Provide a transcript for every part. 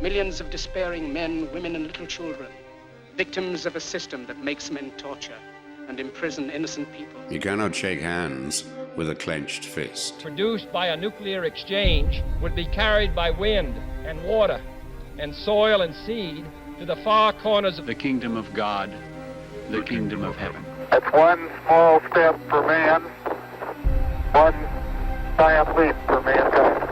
Millions of despairing men, women, and little children, victims of a system that makes men torture and imprison innocent people. You cannot shake hands with a clenched fist. Produced by a nuclear exchange would be carried by wind and water and soil and seed to the far corners of the kingdom of God, the kingdom of heaven. It's one small step for man, one giant leap for mankind.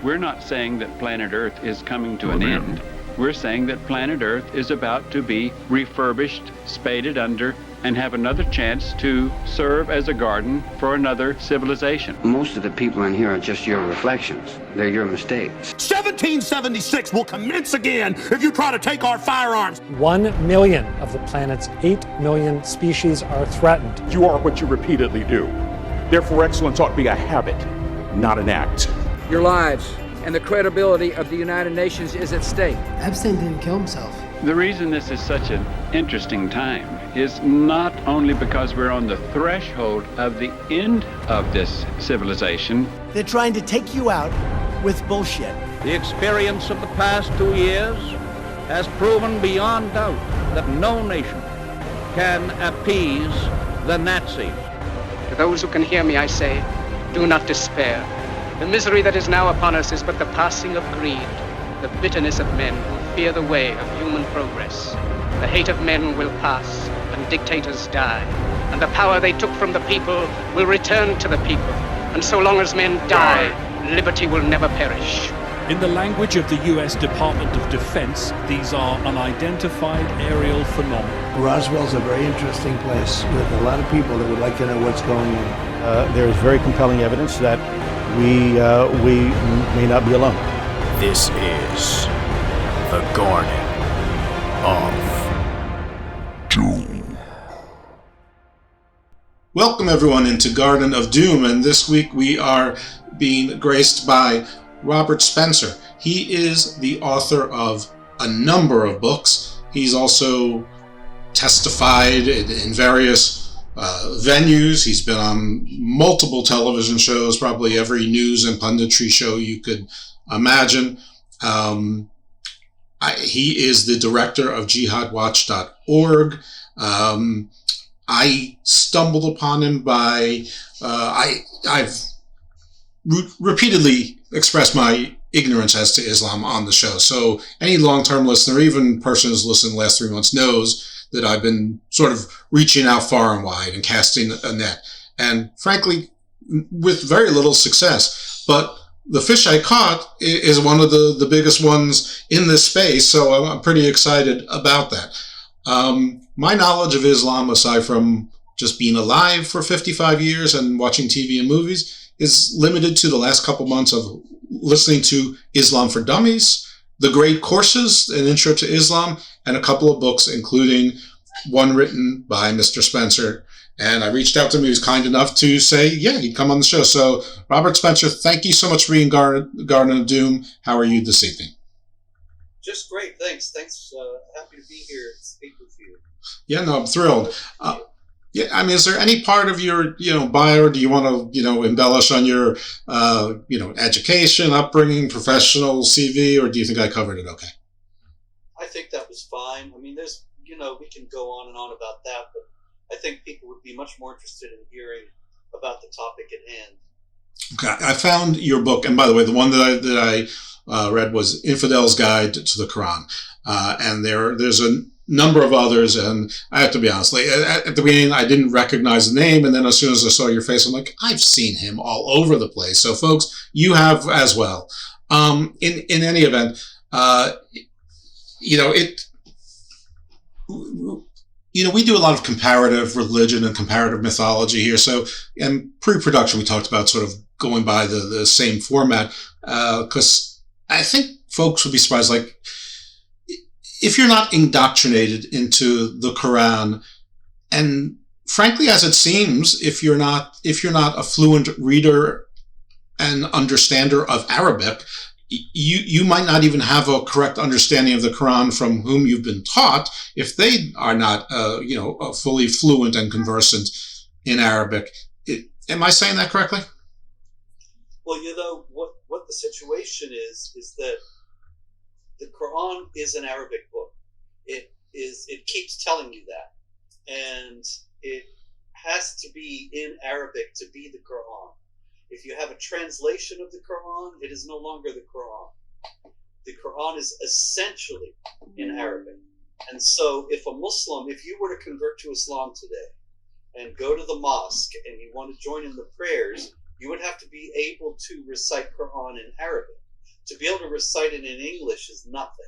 We're not saying that planet Earth is coming to an end. We're saying that planet Earth is about to be refurbished, spaded under, and have another chance to serve as a garden for another civilization. Most of the people in here are just your reflections. They're your mistakes. 1776 will commence again if you try to take our firearms. 1 million of the planet's 8 million species are threatened. You are what you repeatedly do. Therefore, excellence ought to be a habit, not an act. Your lives and the credibility of the United Nations is at stake. Epstein didn't kill himself. The reason this is such an interesting time is not only because we're on the threshold of the end of this civilization. They're trying to take you out with bullshit. The experience of the past 2 years has proven beyond doubt that no nation can appease the Nazis. To those who can hear me, I say, do not despair. The misery that is now upon us is but the passing of greed, the bitterness of men who fear the way of human progress. The hate of men will pass, and dictators die, and the power they took from the people will return to the people. And so long as men die, liberty will never perish. In the language of the U.S. Department of Defense, these are unidentified aerial phenomena. Roswell's a very interesting place with a lot of people that would like to know what's going on. There is very compelling evidence that we may not be alone. This is the Garden of Doom. Welcome everyone into Garden of Doom, and this week we are being graced by Robert Spencer. He is the author of a number of books. He's also testified in various venues. He's been on multiple television shows, probably every news and punditry show you could imagine. He is the director of jihadwatch.org. I stumbled upon him by, I've repeatedly expressed my ignorance as to Islam on the show. So any long-term listener, even person who's listened the last 3 months, knows that I've been sort of reaching out far and wide and casting a net. And frankly, with very little success. But the fish I caught is one of the biggest ones in this space, so I'm pretty excited about that. My knowledge of Islam, aside from just being alive for 55 years and watching TV and movies, is limited to the last couple months of listening to Islam for Dummies, The Great Courses, an intro to Islam, and a couple of books, including one written by Mr. Spencer. And I reached out to him. He was kind enough to say, yeah, he'd come on the show. So, Robert Spencer, thank you so much for being Garden of Doom. How are you this evening? Just great, thanks. Happy to be here and speak with you. Yeah, no, I'm thrilled. Yeah, I mean, is there any part of your, bio, do you want to, embellish on your, education, upbringing, professional CV, or do you think I covered it okay? I think that was fine. I mean, there's, we can go on and on about that, but I think people would be much more interested in hearing about the topic at hand. Okay, I found your book, and by the way, the one that I read was Infidel's Guide to the Quran, and there's a number of others, and I have to be honest, like, at the beginning I didn't recognize the name, and then as soon as I saw your face, I'm like, I've seen him all over the place. So folks, you have as well. In any event, we do a lot of comparative religion and comparative mythology here. So in pre-production, we talked about sort of going by the same format, because I think folks would be surprised, like, if you're not indoctrinated into the Quran, and frankly, as it seems, if you're not a fluent reader and understander of Arabic, you might not even have a correct understanding of the Quran from whom you've been taught if they are not, fully fluent and conversant in Arabic. Am I saying that correctly? Well, what the situation is that the Quran is an Arabic book. It keeps telling you that. And it has to be in Arabic to be the Quran. If you have a translation of the Quran, it is no longer the Quran. The Quran is essentially in Arabic. And so if you were to convert to Islam today and go to the mosque and you want to join in the prayers, you would have to be able to recite Quran in Arabic. To be able to recite it in English is nothing.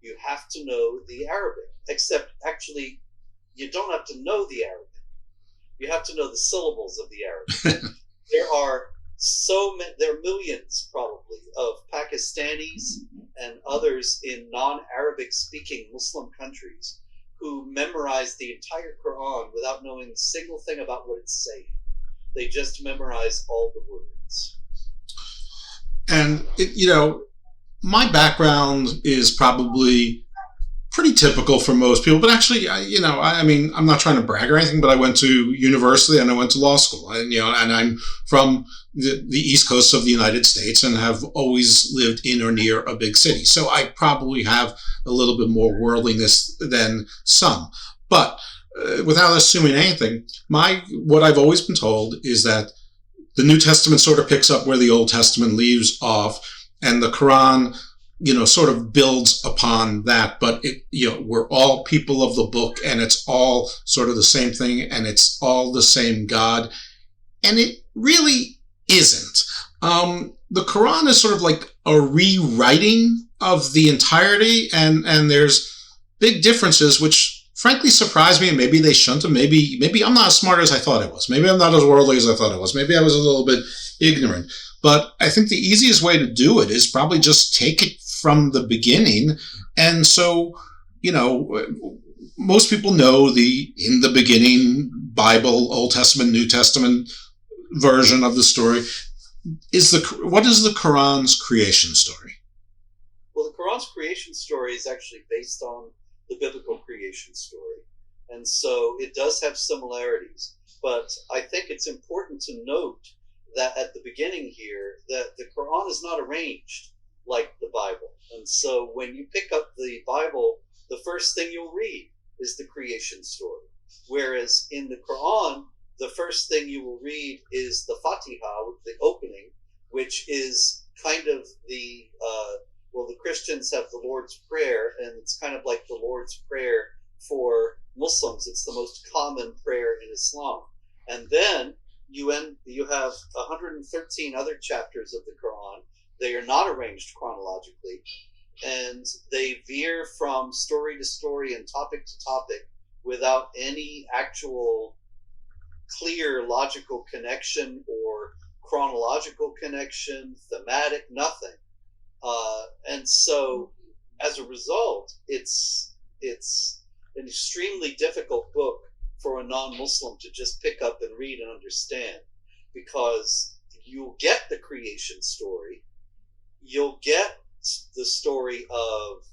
You have to know the Arabic, except actually you don't have to know the Arabic. You have to know the syllables of the Arabic. There are millions probably of Pakistanis and others in non-Arabic speaking Muslim countries who memorize the entire Quran without knowing a single thing about what it's saying. They just memorize all the words. And, my background is probably pretty typical for most people, but actually, I'm not trying to brag or anything, but I went to university and I went to law school, and I'm from the East Coast of the United States and have always lived in or near a big city. So I probably have a little bit more worldliness than some, but without assuming anything, what I've always been told is that the New Testament sort of picks up where the Old Testament leaves off, and the Quran, sort of builds upon that. But we're all people of the book, and it's all sort of the same thing, and it's all the same God, and it really isn't. The Quran is sort of like a rewriting of the entirety, and there's big differences, which frankly surprised me, and maybe they shouldn't have. Maybe I'm not as smart as I thought I was. Maybe I'm not as worldly as I thought I was. Maybe I was a little bit ignorant. But I think the easiest way to do it is probably just take it from the beginning. And so, most people know the in the beginning Bible, Old Testament, New Testament version of the story. What is the Quran's creation story? Well, the Quran's creation story is actually based on the biblical creation story. And so it does have similarities. But I think it's important to note that at the beginning here, that the Quran is not arranged like the Bible. And so when you pick up the Bible, the first thing you'll read is the creation story. Whereas in the Quran, the first thing you will read is the Fatiha, the opening, which is kind of the Christians have the Lord's Prayer, and it's kind of like the Lord's Prayer for Muslims. It's the most common prayer in Islam. And then you have 113 other chapters of the Quran. They are not arranged chronologically, and they veer from story to story and topic to topic without any actual clear logical connection or chronological connection, thematic, nothing. And so as a result, it's an extremely difficult book for a non-Muslim to just pick up and read and understand, because you'll get the creation story, you'll get the story of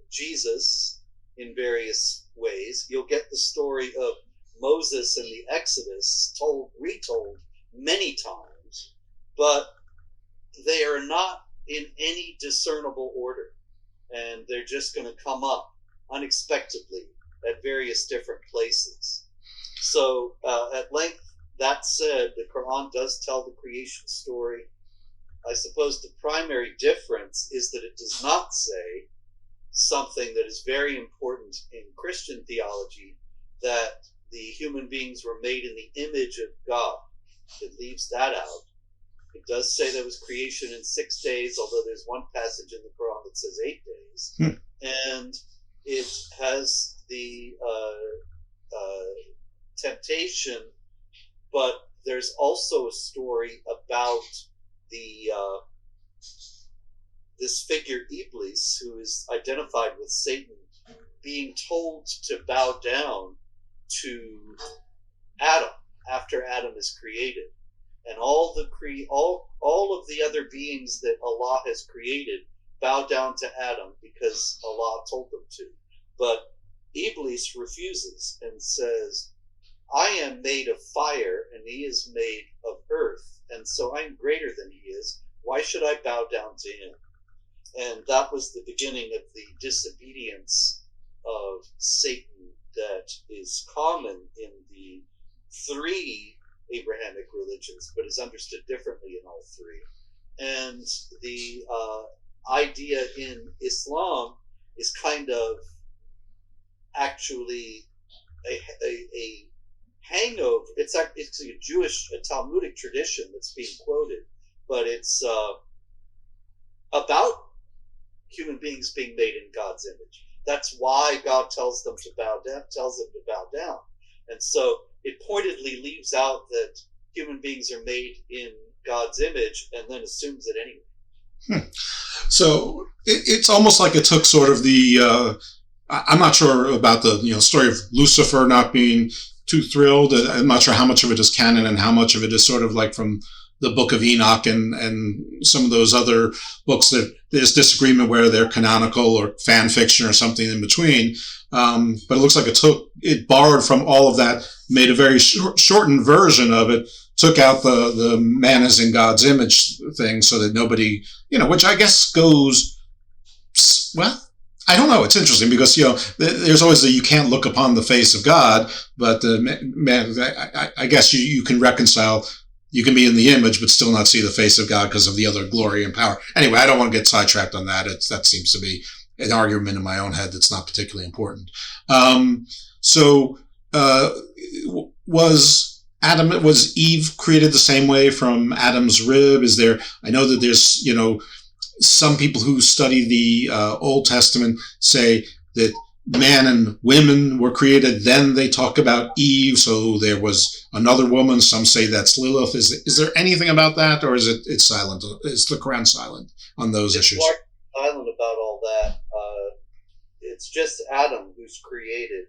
Jesus in various ways, you'll get the story of Moses and the Exodus retold many times, but they are not in any discernible order, and they're just going to come up unexpectedly at various different places. So at length, that said, the Quran does tell the creation story. I suppose the primary difference is that it does not say something that is very important in Christian theology, that the human beings were made in the image of God. It leaves that out. It does say there was creation in 6 days, although there's one passage in the Quran that says 8 days. And it has the temptation, but there's also a story about this figure Ibliss, who is identified with Satan, being told to bow down to Adam after Adam is created. And all of the other beings that Allah has created bow down to Adam because Allah told them to. But Ibliss refuses and says, I am made of fire and he is made of earth, and so I'm greater than he is. Why should I bow down to him? And that was the beginning of the disobedience of Satan that is common in the three Abrahamic religions, but is understood differently in all three. And the idea in Islam is kind of actually a hangover. It's a Jewish, a Talmudic tradition that's being quoted, but it's about human beings being made in God's image. That's why God tells them to bow down. And so it pointedly leaves out that human beings are made in God's image and then assumes it anyway. So it's almost like it took sort of the, I'm not sure about the story of Lucifer not being too thrilled. I'm not sure how much of it is canon and how much of it is sort of like from the Book of Enoch and some of those other books that there's disagreement where they're canonical or fan fiction or something in between. But it looks like it borrowed from all of that, made a very shortened version of it, took out the man is in God's image thing so that nobody, which I guess goes, well, I don't know. It's interesting because, there's always you can't look upon the face of God, but I guess you can reconcile. You can be in the image, but still not see the face of God because of the other glory and power. Anyway, I don't want to get sidetracked on that. That seems to be an argument in my own head that's not particularly important. Was Eve created the same way from Adam's rib? I know that there's, some people who study the Old Testament say that man and women were created. Then they talk about Eve, so there was another woman. Some say that's Lilith. Is there anything about that, or is it's silent? Is the Quran silent on those issues? It's silent about all that. It's just Adam who's created,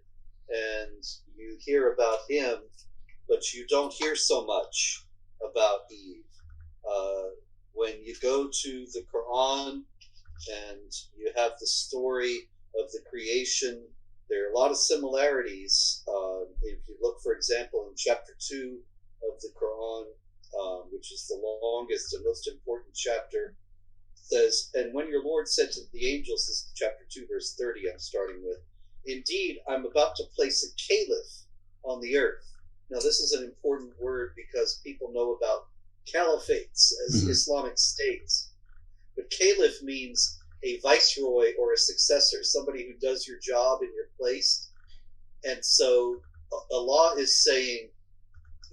and you hear about him, but you don't hear so much about Eve. When you go to the Quran and you have the story of the creation, there are a lot of similarities. If you look, for example, in chapter 2 of the Quran, which is the longest and most important chapter, says, and when your Lord said to the angels, this is chapter 2, verse 30 I'm starting with, indeed, I'm about to place a caliph on the earth. Now, this is an important word because people know about caliphates as Islamic states. But caliph means a viceroy or a successor, somebody who does your job in your place. And so Allah is saying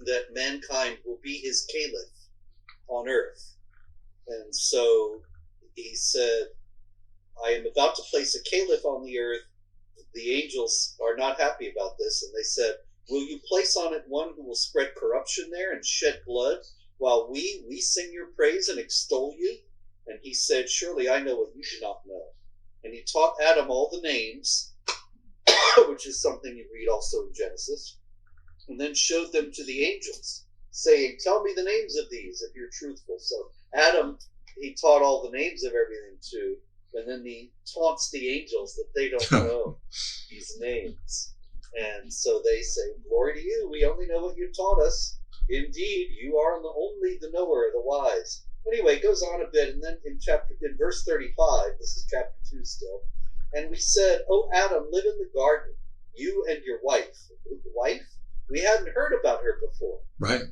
that mankind will be his caliph on earth. And so he said, I am about to place a caliph on the earth. The angels are not happy about this, and they said, will you place on it one who will spread corruption there and shed blood, while we sing your praise and extol you? And he said, surely I know what you do not know. And he taught Adam all the names, which is something you read also in Genesis, and then showed them to the angels, saying, tell me the names of these if you're truthful. So Adam, he taught all the names of everything to, and then he taunts the angels that they don't know these names. And so they say, glory to you, we only know what you taught us. Indeed, you are only the knower, the wise. Anyway, it goes on a bit, and then in verse 35, this is chapter 2 still, and we said, oh, Adam, live in the garden, you and your wife. Wife? We hadn't heard about her before. Right.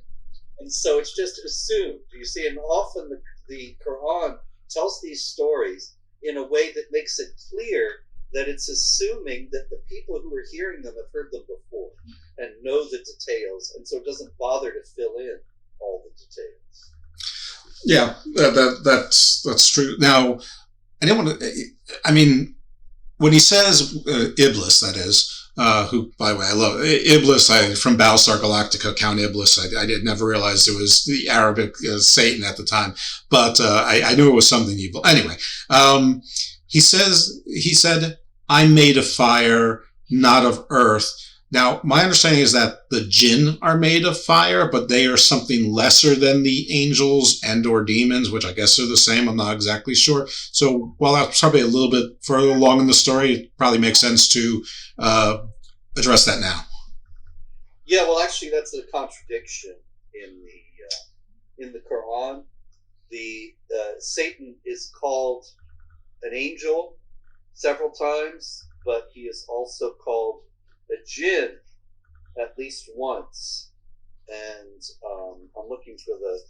And so it's just assumed. You see, and often the Quran tells these stories in a way that makes it clear that it's assuming that the people who are hearing them have heard them before and know the details, and so it doesn't bother to fill in all the details. Yeah, that's true. Now, I didn't want to. I mean, when he says Ibliss, that is, who, by the way, I love Ibliss. From Battlestar Galactica, Count Ibliss. I did never realize it was the Arabic Satan at the time, but I knew it was something evil. Anyway, he said, "I made a fire, not of earth." Now, my understanding is that the jinn are made of fire, but they are something lesser than the angels and or demons, which I guess are the same. I'm not exactly sure. So while that's probably a little bit further along in the story, it probably makes sense to address that now. Yeah, well, actually, that's a contradiction in the Quran. The Satan is called an angel several times, but he is also called a djinn at least once. And I'm looking for the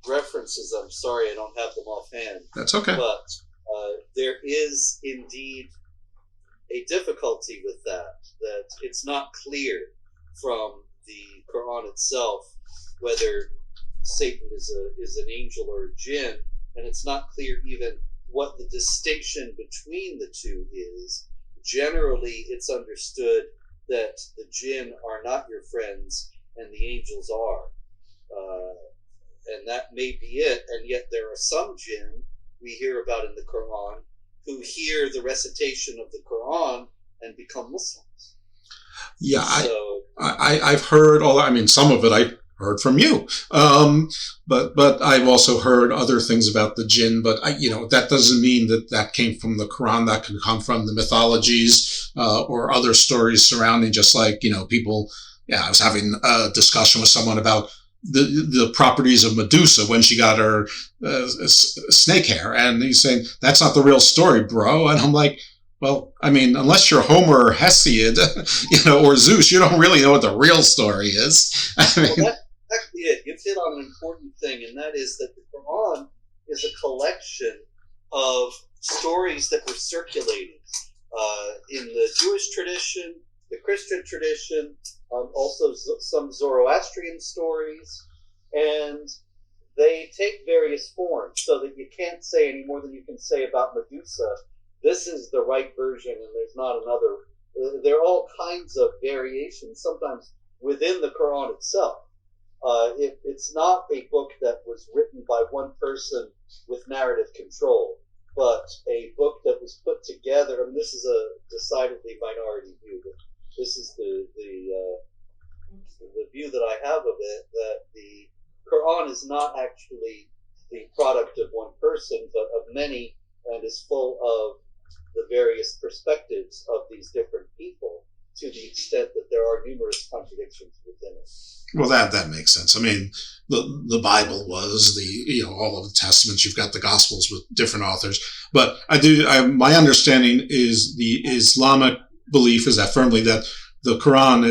references. I'm sorry, I don't have them offhand. That's okay. But there is indeed a difficulty with that it's not clear from the Quran itself whether Satan is an angel or a jinn, and it's not clear even what the distinction between the two is. Generally, it's understood that the jinn are not your friends and the angels are. And that may be it, and yet there are some jinn we hear about in the Quran who hear the recitation of the Quran and become Muslims. Yeah, so, I've heard all. I mean, some of it I heard from you, but I've also heard other things about the jinn. But that doesn't mean that came from the Quran. That can come from the mythologies or other stories surrounding. Just like people. Yeah, I was having a discussion with someone about the properties of Medusa when she got her snake hair, and he's saying that's not the real story, bro. And I'm like, well, I mean, unless you're Homer or Hesiod, or Zeus, you don't really know what the real story is. I mean, well, that's exactly it. You've hit on an important thing, and that is that the Quran is a collection of stories that were circulating in the Jewish tradition, the Christian tradition, also some Zoroastrian stories, and they take various forms so that you can't say any more than you can say about Medusa. This is the right version, and there's not another. There are all kinds of variations, sometimes within the Quran itself. It's not a book that was written by one person with narrative control, but a book that was put together. I mean, this is a decidedly minority view, but this is the view that I have of it, that the Quran is not actually the product of one person, but of many, and is full of the various perspectives of these different people, to the extent that there are numerous contradictions within it. Well, that makes sense. I mean, the Bible was all of the Testaments. You've got the Gospels with different authors, but my understanding is the Islamic belief is that firmly that the Quran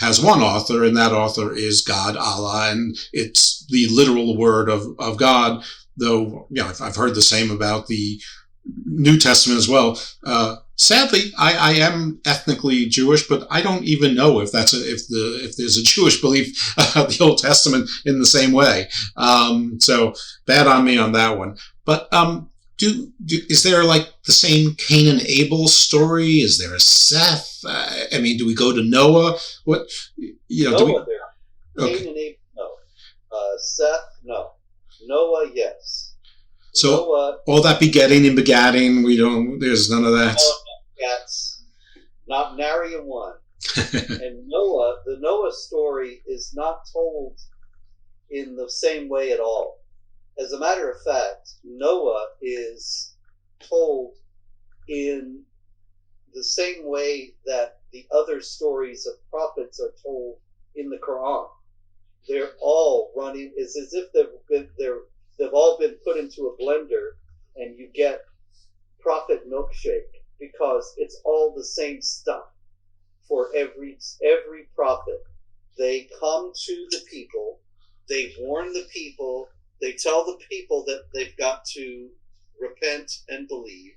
has one author, and that author is God, Allah, and it's the literal word of God. Though, I've heard the same about the New Testament as well. Sadly, I am ethnically Jewish, but I don't even know if there's a Jewish belief of the Old Testament in the same way. So bad on me on that one. But is there like the same Cain and Abel story? Is there a Seth? I mean, do we go to Noah? What Noah there. Okay. Cain and Abel, no. Seth, no. Noah, yes. So Noah, all that begetting and begatting, there's none of that. Not nary a one. And Noah, the Noah story is not told in the same way at all. As a matter of fact, Noah is told in the same way that the other stories of prophets are told in the Quran. They're all running, it's as if they've all been put into a blender, and you get prophet milkshake, because it's all the same stuff for every prophet. They come to the people, they warn the people, they tell the people that they've got to repent and believe,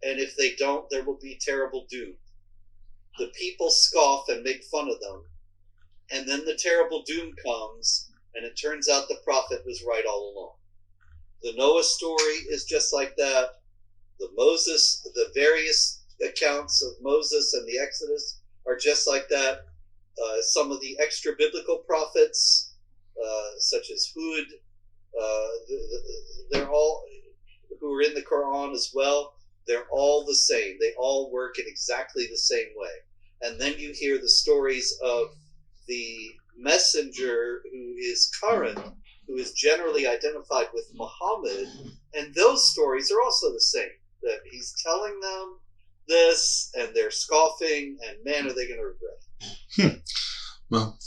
and if they don't, there will be terrible doom. The people scoff and make fun of them, and then the terrible doom comes, and it turns out the prophet was right all along. The Noah story is just like that. The various accounts of Moses and the Exodus are just like that. Some of the extra biblical prophets, such as Hud, they're all, who are in the Quran as well, they're all the same. They all work in exactly the same way. And then you hear the stories of the messenger who is Karan, who is generally identified with Muhammad, and those stories are also the same. That he's telling them this, and they're scoffing, and man, are they going to regret it. Well,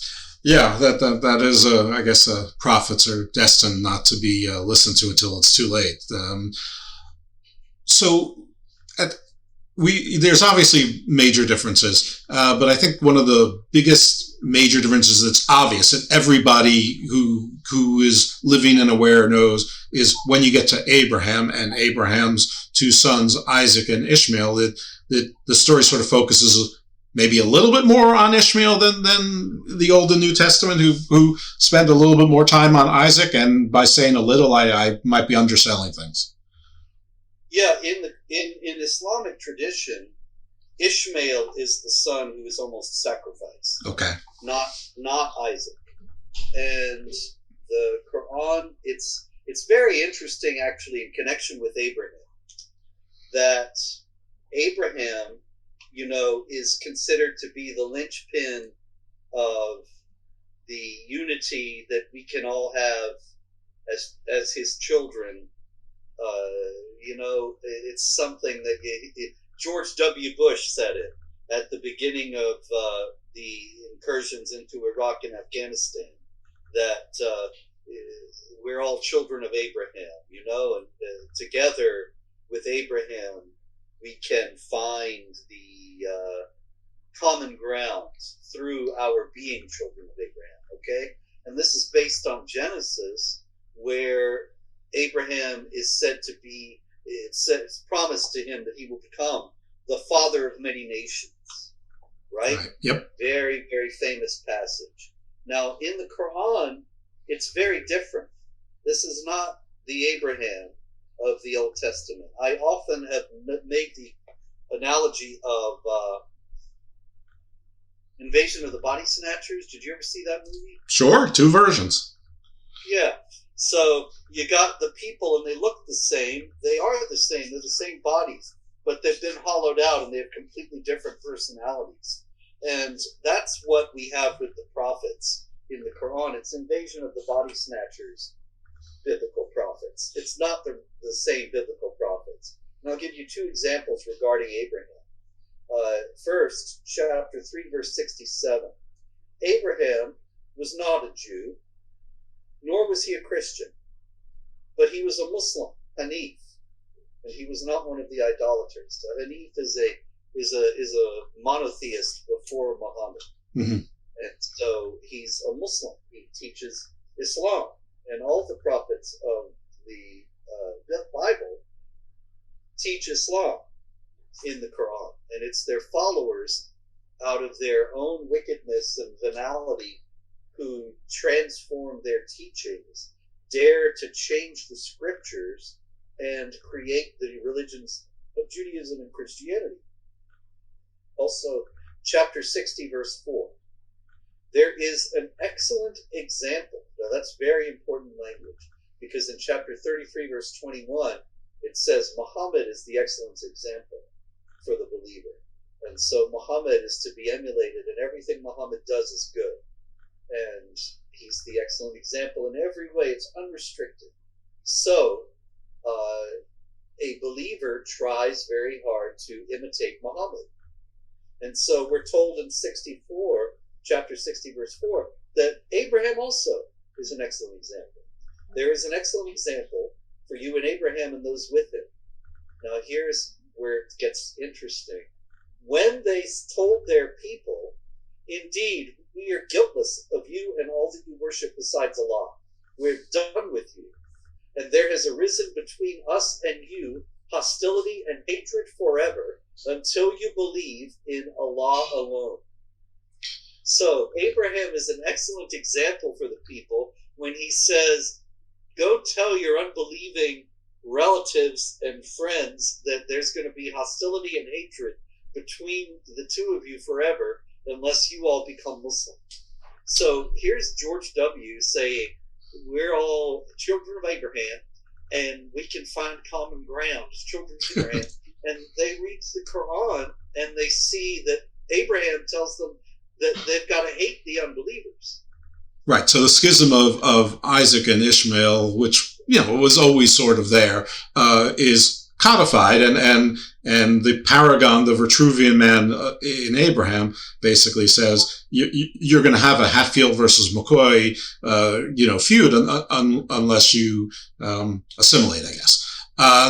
yeah, that is, I guess, prophets are destined not to be listened to until it's too late. So there's obviously major differences, but I think one of the biggest major differences that's obvious that everybody who is living and aware knows is when you get to Abraham and Abraham's two sons, Isaac and Ishmael, that the story sort of focuses maybe a little bit more on Ishmael than the Old and New Testament, who spend a little bit more time on Isaac. And by saying a little, I might be underselling things. Yeah, in Islamic tradition, Ishmael is the son who is almost sacrificed. Okay. Not Isaac. And the Quran, it's very interesting actually in connection with Abraham, that Abraham, is considered to be the linchpin of the unity that we can all have as his children. It's something that George W. Bush said it at the beginning of the incursions into Iraq and Afghanistan, that we're all children of Abraham, and together with Abraham, we can find the common ground through our being children of Abraham, okay? And this is based on Genesis, where Abraham is said to be, it's promised to him that he will become the father of many nations, right? Yep. Very, very famous passage. Now, in the Quran, it's very different. This is not the Abraham of the Old Testament. I often have made the analogy of Invasion of the Body Snatchers. Did you ever see that movie? Sure, 2 versions. Yeah. So you got the people, and they look the same. They are the same. They're the same bodies, but they've been hollowed out, and they have completely different personalities. And that's what we have with the prophets in the Quran. It's Invasion of the Body Snatchers, biblical prophets. It's not the same biblical prophets. And I'll give you 2 examples regarding Abraham. First, chapter 3, verse 67. Abraham was not a Jew, nor was he a Christian, but he was a Muslim, Hanif, and he was not one of the idolaters. A Hanif is a monotheist before Muhammad, and so he's a Muslim. He teaches Islam, and all the prophets of the Bible teach Islam in the Quran, and it's their followers out of their own wickedness and venality who transform their teachings, dare to change the scriptures and create the religions of Judaism and Christianity. Also, chapter 60, verse 4. There is an excellent example. Now, that's very important language, because in chapter 33, verse 21, it says Muhammad is the excellent example for the believer. And so Muhammad is to be emulated, and everything Muhammad does is good. And he's the excellent example in every way. It's unrestricted. So a believer tries very hard to imitate Muhammad. And so we're told in chapter 60, verse 4, that Abraham also is an excellent example. There is an excellent example for you and Abraham and those with him. Now here's where it gets interesting. When they told their people, indeed, we are guiltless of you and all that you worship besides Allah. We're done with you. And there has arisen between us and you hostility and hatred forever until you believe in Allah alone. So Abraham is an excellent example for the people when he says, go tell your unbelieving relatives and friends that there's going to be hostility and hatred between the two of you forever unless you all become Muslim. So here's George W. saying, we're all children of Abraham, and we can find common ground as children of Abraham. And they read the Quran, and they see that Abraham tells them that they've got to hate the unbelievers. Right. So the schism of Isaac and Ishmael, which was always sort of there, is codified, and the paragon, the Vitruvian man in Abraham, basically says you're going to have a Hatfield versus McCoy, feud unless you assimilate, I guess.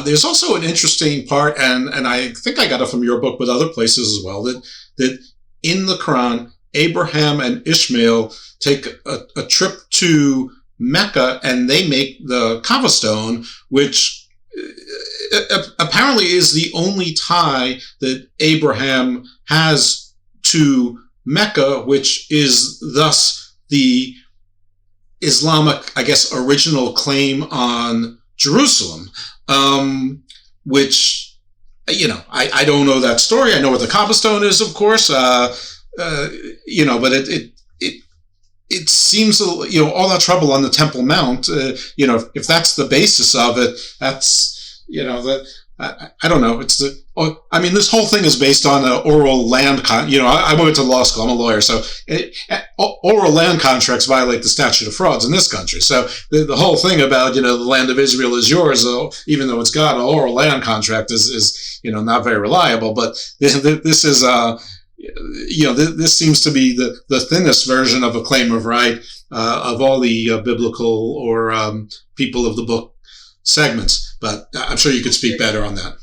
There's also an interesting part, and I think I got it from your book, but other places as well, that in the Quran, Abraham and Ishmael take a trip to Mecca and they make the Kaaba stone, which apparently is the only tie that Abraham has to Mecca, which is thus the Islamic, I guess, original claim on Jerusalem, which, you know, I don't know that story. I know what the Kaaba stone is, of course, you know, but it seems, you know, all that trouble on the Temple Mount, you know, if that's the basis of it, that's, you know, that, I don't know. I mean, this whole thing is based on an oral land you know, I went to law school. I'm a lawyer. So oral land contracts violate the statute of frauds in this country. So the whole thing about, you know, the land of Israel is yours, even though it's got an oral land contract is, you know, not very reliable. But this is, you know, this seems to be the thinnest version of a claim of right, of all the biblical or people of the book segments. But I'm sure you could speak better on that.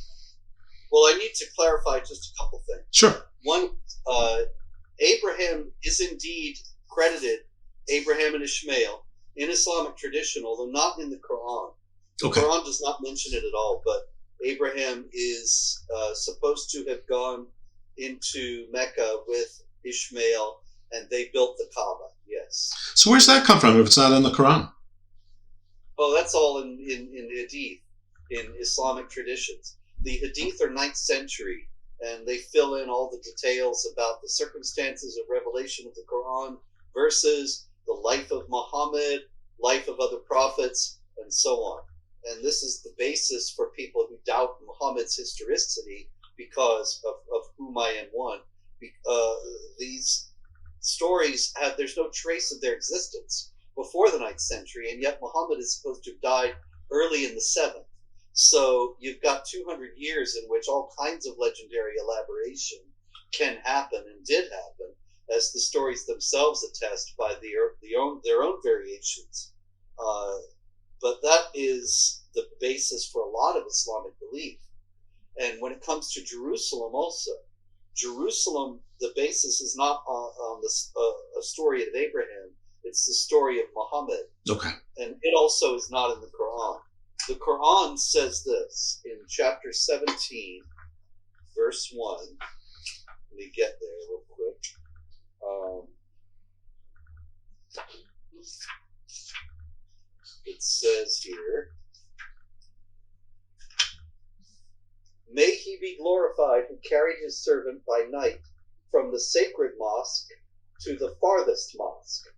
Well, I need to clarify just a couple things. Sure. One, Abraham is indeed credited, Abraham and Ishmael, in Islamic tradition, although not in the Quran. The Quran does not mention it at all, but Abraham is supposed to have gone into Mecca with Ishmael, and they built the Kaaba, yes. So where's that come from if it's not in the Quran? Oh, that's all in Hadith, in Islamic traditions. The Hadith are 9th century, and they fill in all the details about the circumstances of revelation of the Quran versus the life of Muhammad, life of other prophets, and so on. And this is the basis for people who doubt Muhammad's historicity because of whom I am one. These stories there's no trace of their existence before the 9th century, and yet Muhammad is supposed to have died early in the 7th. So you've got 200 years in which all kinds of legendary elaboration can happen and did happen, as the stories themselves attest by their own variations. But that is the basis for a lot of Islamic belief. And when it comes to Jerusalem also, Jerusalem, the basis is not on a story of Abraham, it's the story of Muhammad. Okay. And it also is not in the Quran. The Quran says this in chapter 17, verse 1. Let me get there real quick. It says here, "May he be glorified who carried his servant by night from the sacred mosque to the farthest mosque,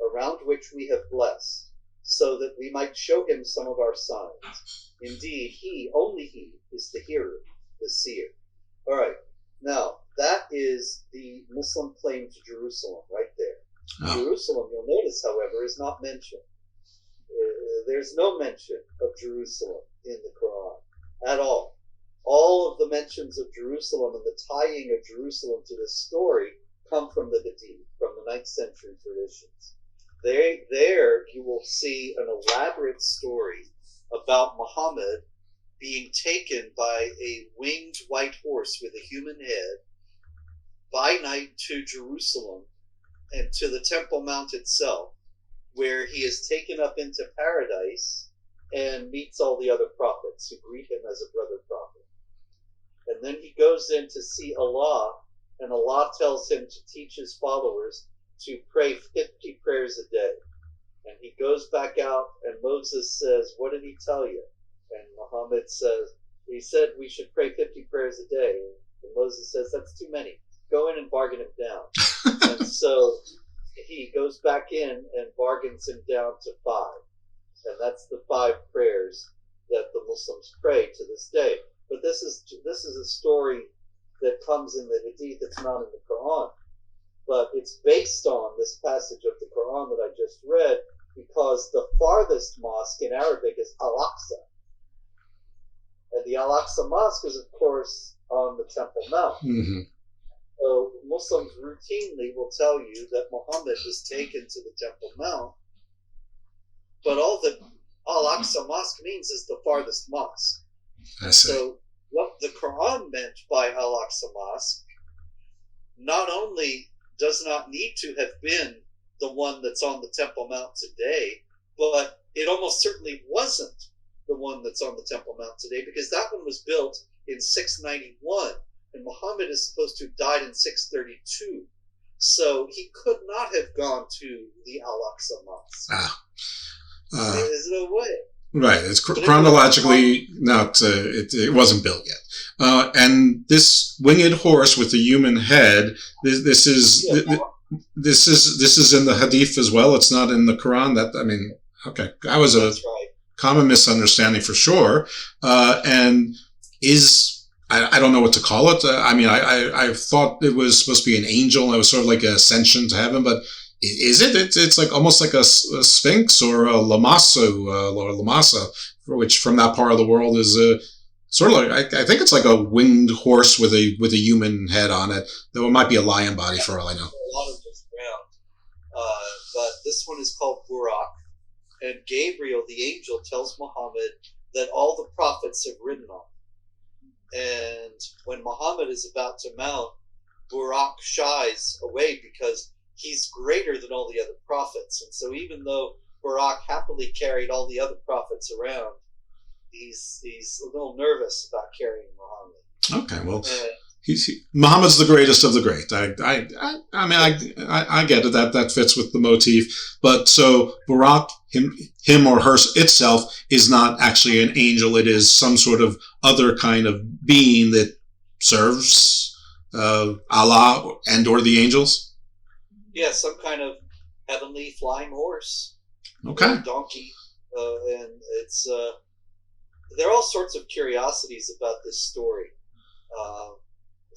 around which we have blessed, so that we might show him some of our signs. Indeed, he, only he, is the hearer, the seer." All right. Now, that is the Muslim claim to Jerusalem right there. Oh. Jerusalem, you'll notice, however, is not mentioned. There's no mention of Jerusalem in the Quran at all. All of the mentions of Jerusalem and the tying of Jerusalem to this story come from the Hadith, from the 9th century traditions. There you will see an elaborate story about Muhammad being taken by a winged white horse with a human head by night to Jerusalem and to the Temple Mount itself, where he is taken up into paradise and meets all the other prophets who greet him as a brother prophet. And then he goes in to see Allah, and Allah tells him to teach his followers to pray 50 prayers a day. And he goes back out, and Moses says, "What did he tell you?" And Muhammad says, "He said we should pray 50 prayers a day." And Moses says, "That's too many. Go in and bargain him down." And so he goes back in and bargains him down to 5. And that's the 5 prayers that the Muslims pray to this day. But this is a story that comes in the Hadith. It's not in the Quran. But it's based on this passage of the Quran that I just read, because the farthest mosque in Arabic is Al-Aqsa. And the Al-Aqsa Mosque is, of course, on the Temple Mount. Mm-hmm. So Muslims routinely will tell you that Muhammad was taken to the Temple Mount, but all that Al-Aqsa Mosque means is the farthest mosque. I see. So what the Quran meant by Al-Aqsa Mosque not only does not need to have been the one that's on the Temple Mount today, but it almost certainly wasn't the one that's on the Temple Mount today, because that one was built in 691, and Muhammad is supposed to have died in 632. So he could not have gone to the Al-Aqsa Mosque. There's no way. Right, it's chronologically not. It wasn't built yet. And this winged horse with the human head. This is in the Hadith as well. It's not in the Quran. Okay, that was a common misunderstanding for sure. And I don't know what to call it. I thought it was supposed to be an angel. It was sort of like an ascension to heaven, but is it? It's like almost like a sphinx or a lamasa, which from that part of the world is sort of like I think it's like a winged horse with a human head on it. Though it might be a lion body for all I know. A lot of this around, but this one is called Burak, and Gabriel, the angel, tells Muhammad that all the prophets have ridden on it. And when Muhammad is about to mount, Burak shies away because he's greater than all the other prophets. And so even though Burak happily carried all the other prophets around, he's a little nervous about carrying Muhammad. Okay, well, Muhammad's the greatest of the great. I get it. That fits with the motif. But so Burak, him or her itself, is not actually an angel. It is some sort of other kind of being that serves Allah and or the angels. Yeah, some kind of heavenly flying horse. Okay. Or donkey. And it's there are all sorts of curiosities about this story.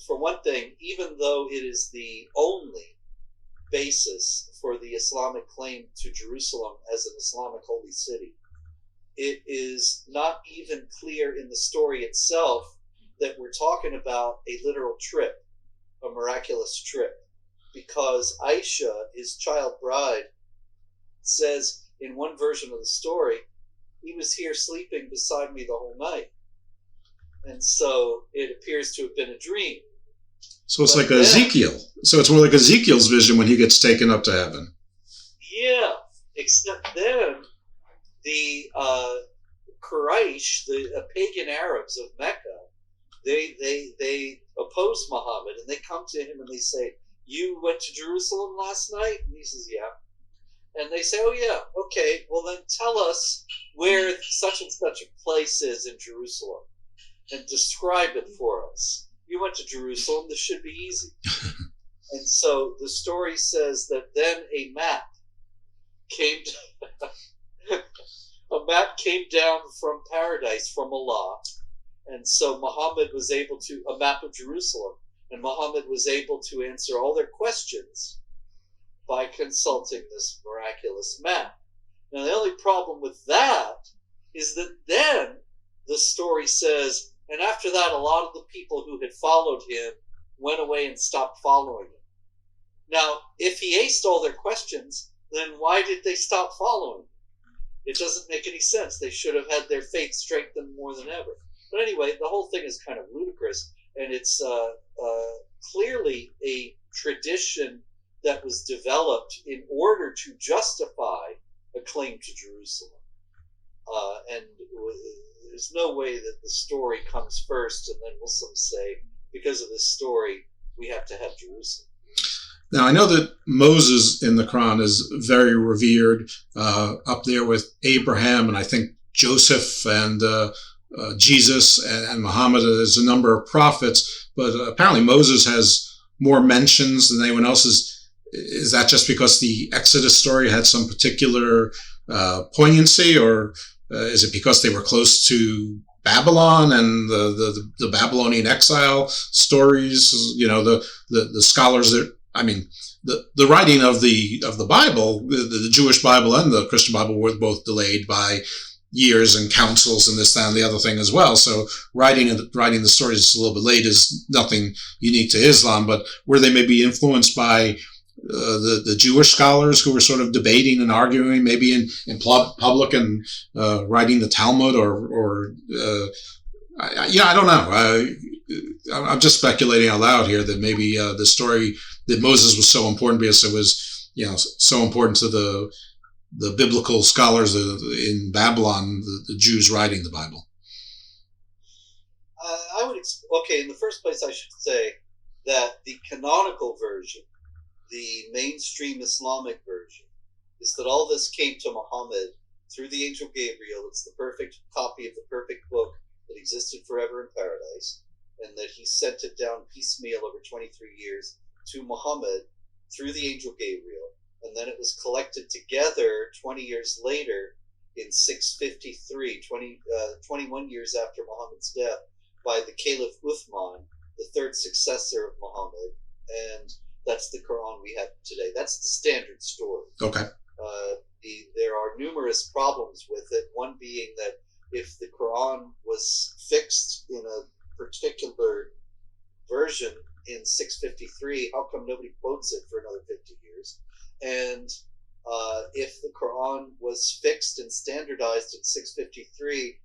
For one thing, even though it is the only basis for the Islamic claim to Jerusalem as an Islamic holy city, it is not even clear in the story itself that we're talking about a literal trip, a miraculous trip. Because Aisha, his child bride, says in one version of the story, he was here sleeping beside me the whole night. And so it appears to have been a dream. So it's like Ezekiel. So it's more like Ezekiel's vision when he gets taken up to heaven. Yeah, except then the Quraysh, the pagan Arabs of Mecca, they oppose Muhammad, and they come to him and they say, "You went to Jerusalem last night?" And he says, "Yeah." And they say, "Oh, yeah, okay, well then tell us where such and such a place is in Jerusalem and describe it for us. You went to Jerusalem, this should be easy." And so the story says that then a map came down from paradise, from Allah. And so Muhammad was able to, a map of Jerusalem, and Muhammad was able to answer all their questions by consulting this miraculous map. Now, the only problem with that is that then the story says, and after that, a lot of the people who had followed him went away and stopped following him. Now, if he aced all their questions, then why did they stop following him? It doesn't make any sense. They should have had their faith strengthened more than ever. But anyway, the whole thing is kind of ludicrous, and it's clearly a tradition that was developed in order to justify a claim to Jerusalem. And there's no way that the story comes first, and then Muslims say, because of this story, we have to have Jerusalem. Now, I know that Moses in the Quran is very revered, up there with Abraham, and I think Joseph and Jesus and Muhammad. There's a number of prophets, but apparently Moses has more mentions than anyone else's. Is that just because the Exodus story had some particular poignancy, or is it because they were close to Babylon and the Babylonian exile stories? You know, the scholars that, I mean, the writing of the Bible, the Jewish Bible and the Christian Bible were both delayed by years and councils and this, that, and the other thing as well. So writing the stories a little bit late is nothing unique to Islam, but were they maybe influenced by the Jewish scholars who were sort of debating and arguing, maybe in public and writing the Talmud, or I don't know. I'm just speculating out loud here that maybe the story that Moses was so important because it was, so important to the biblical scholars in Babylon, the Jews writing the Bible. Okay, in the first place, I should say that the canonical version, the mainstream Islamic version, is that all this came to Muhammad through the angel Gabriel. It's the perfect copy of the perfect book that existed forever in paradise, and that he sent it down piecemeal over 23 years to Muhammad through the angel Gabriel, and then it was collected together 20 years later in 653, 21 years after Muhammad's death, by the Caliph Uthman, the third successor of Muhammad, and that's the Quran we have today. That's the standard story. Okay. There are numerous problems with it, one being that if the Quran was fixed in a particular version in 653, how come nobody quotes it for another 50 years? And if the Quran was fixed and standardized in 653,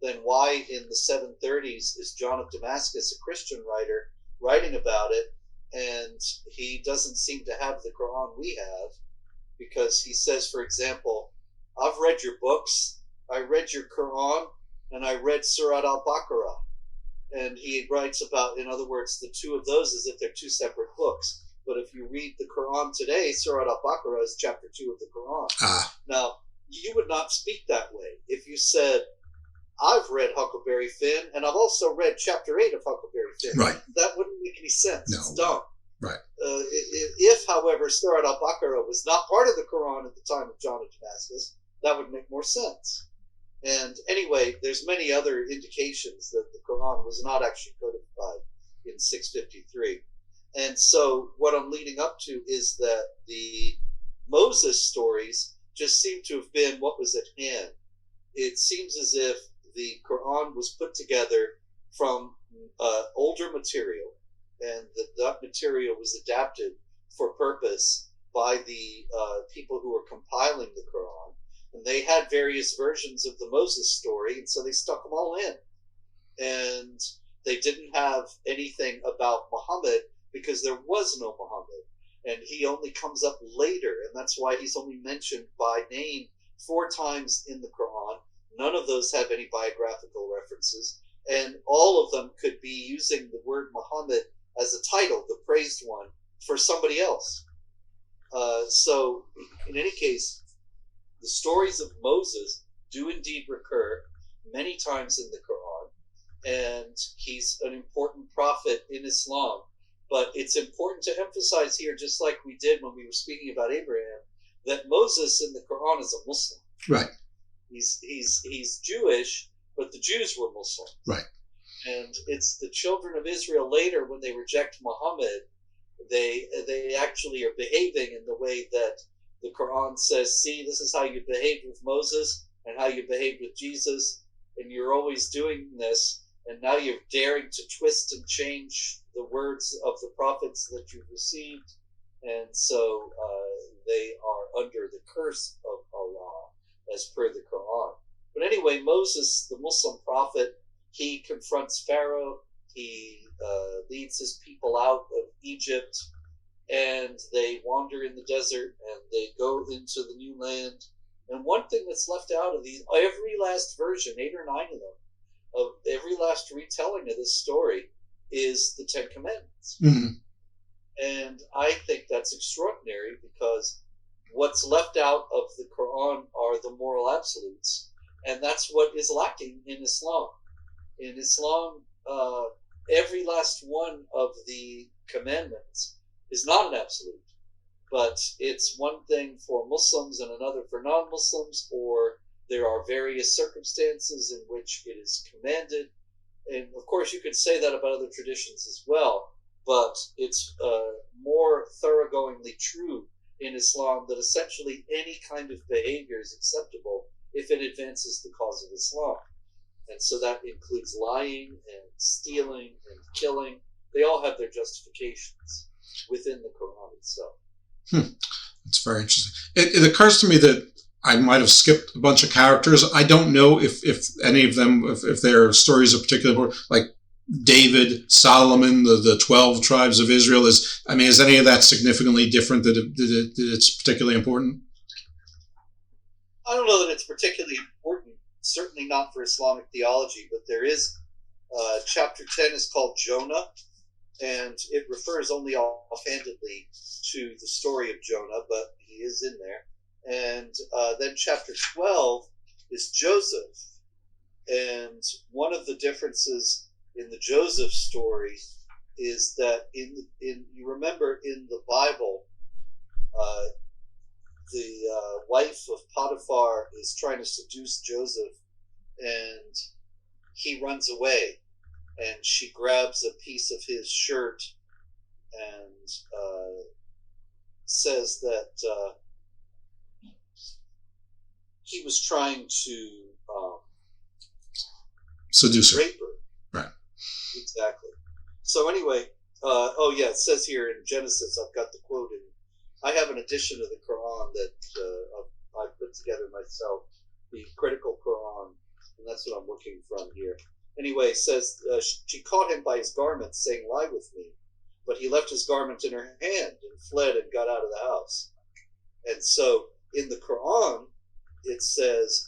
then why in the 730s is John of Damascus, a Christian writer, writing about it, and he doesn't seem to have the Quran we have? Because he says, for example, I've read your books, I read your Quran, and I read Surat al-Baqarah. And he writes about, in other words, the two of those as if they're two separate books. But if you read the Quran today, Surat al-Baqarah is chapter 2 of the Quran. Now, you would not speak that way if you said, I've read Huckleberry Finn, and I've also read chapter 8 of Huckleberry Finn. Right. That wouldn't make any sense. No. It's dumb. Right. If, however, Surat al-Baqarah was not part of the Quran at the time of John of Damascus, that would make more sense. And anyway, there's many other indications that the Quran was not actually codified in 653. And so what I'm leading up to is that the Moses stories just seem to have been what was at hand. It seems as if the Quran was put together from older material, and that material was adapted for purpose by the people who were compiling the Quran. And they had various versions of the Moses story, and so they stuck them all in. And they didn't have anything about Muhammad because there was no Muhammad. And he only comes up later, and that's why he's only mentioned by name 4 times in the Quran. None of those have any biographical references, and all of them could be using the word Muhammad as a title, the praised one, for somebody else. So, in any case, the stories of Moses do indeed recur many times in the Quran, and he's an important prophet in Islam. But it's important to emphasize here, just like we did when we were speaking about Abraham, that Moses in the Quran is a Muslim. Right. He's Jewish, but the Jews were Muslim. Right. And it's the children of Israel later, when they reject Muhammad, they actually are behaving in the way that the Quran says, see, this is how you behaved with Moses and how you behaved with Jesus, and you're always doing this, and now you're daring to twist and change the words of the prophets that you've received, and so they are under the curse of Allah, as per the Quran. But anyway, Moses, the Muslim prophet, he confronts Pharaoh, he leads his people out of Egypt, and they wander in the desert, and they go into the new land. And one thing that's left out of these, every last version, 8 or 9 of them, of every last retelling of this story, is the 10 Commandments. Mm-hmm. And I think that's extraordinary, because what's left out of the Quran are the moral absolutes, and that's what is lacking in Islam. In Islam, every last one of the commandments is not an absolute, but it's one thing for Muslims and another for non-Muslims, or there are various circumstances in which it is commanded. And of course, you could say that about other traditions as well, but it's more thoroughgoingly true in Islam that essentially any kind of behavior is acceptable if it advances the cause of Islam. And so that includes lying and stealing and killing. They all have their justifications within the Quran itself. That's very interesting. It occurs to me that I might have skipped a bunch of characters. I don't know if any of them, if their stories are particular, like David, Solomon, the 12 tribes of Israel. Is any of that significantly different, that it's particularly important? I don't know that it's particularly important, certainly not for Islamic theology, but there is, chapter 10 is called Jonah, and it refers only offhandedly to the story of Jonah, but he is in there. And then chapter 12 is Joseph. And one of the differences in the Joseph story is that you remember in the Bible, the wife of Potiphar is trying to seduce Joseph, and he runs away, and she grabs a piece of his shirt and says that he was trying to seduce her. Rape her. Right. Exactly. So anyway, it says here in Genesis, I've got the quote in. I have an edition of the Quran that I put together myself, the critical Quran, and that's what I'm working from here. Anyway, it says, she caught him by his garment, saying, "Lie with me." But he left his garment in her hand and fled and got out of the house. And so in the Quran, it says,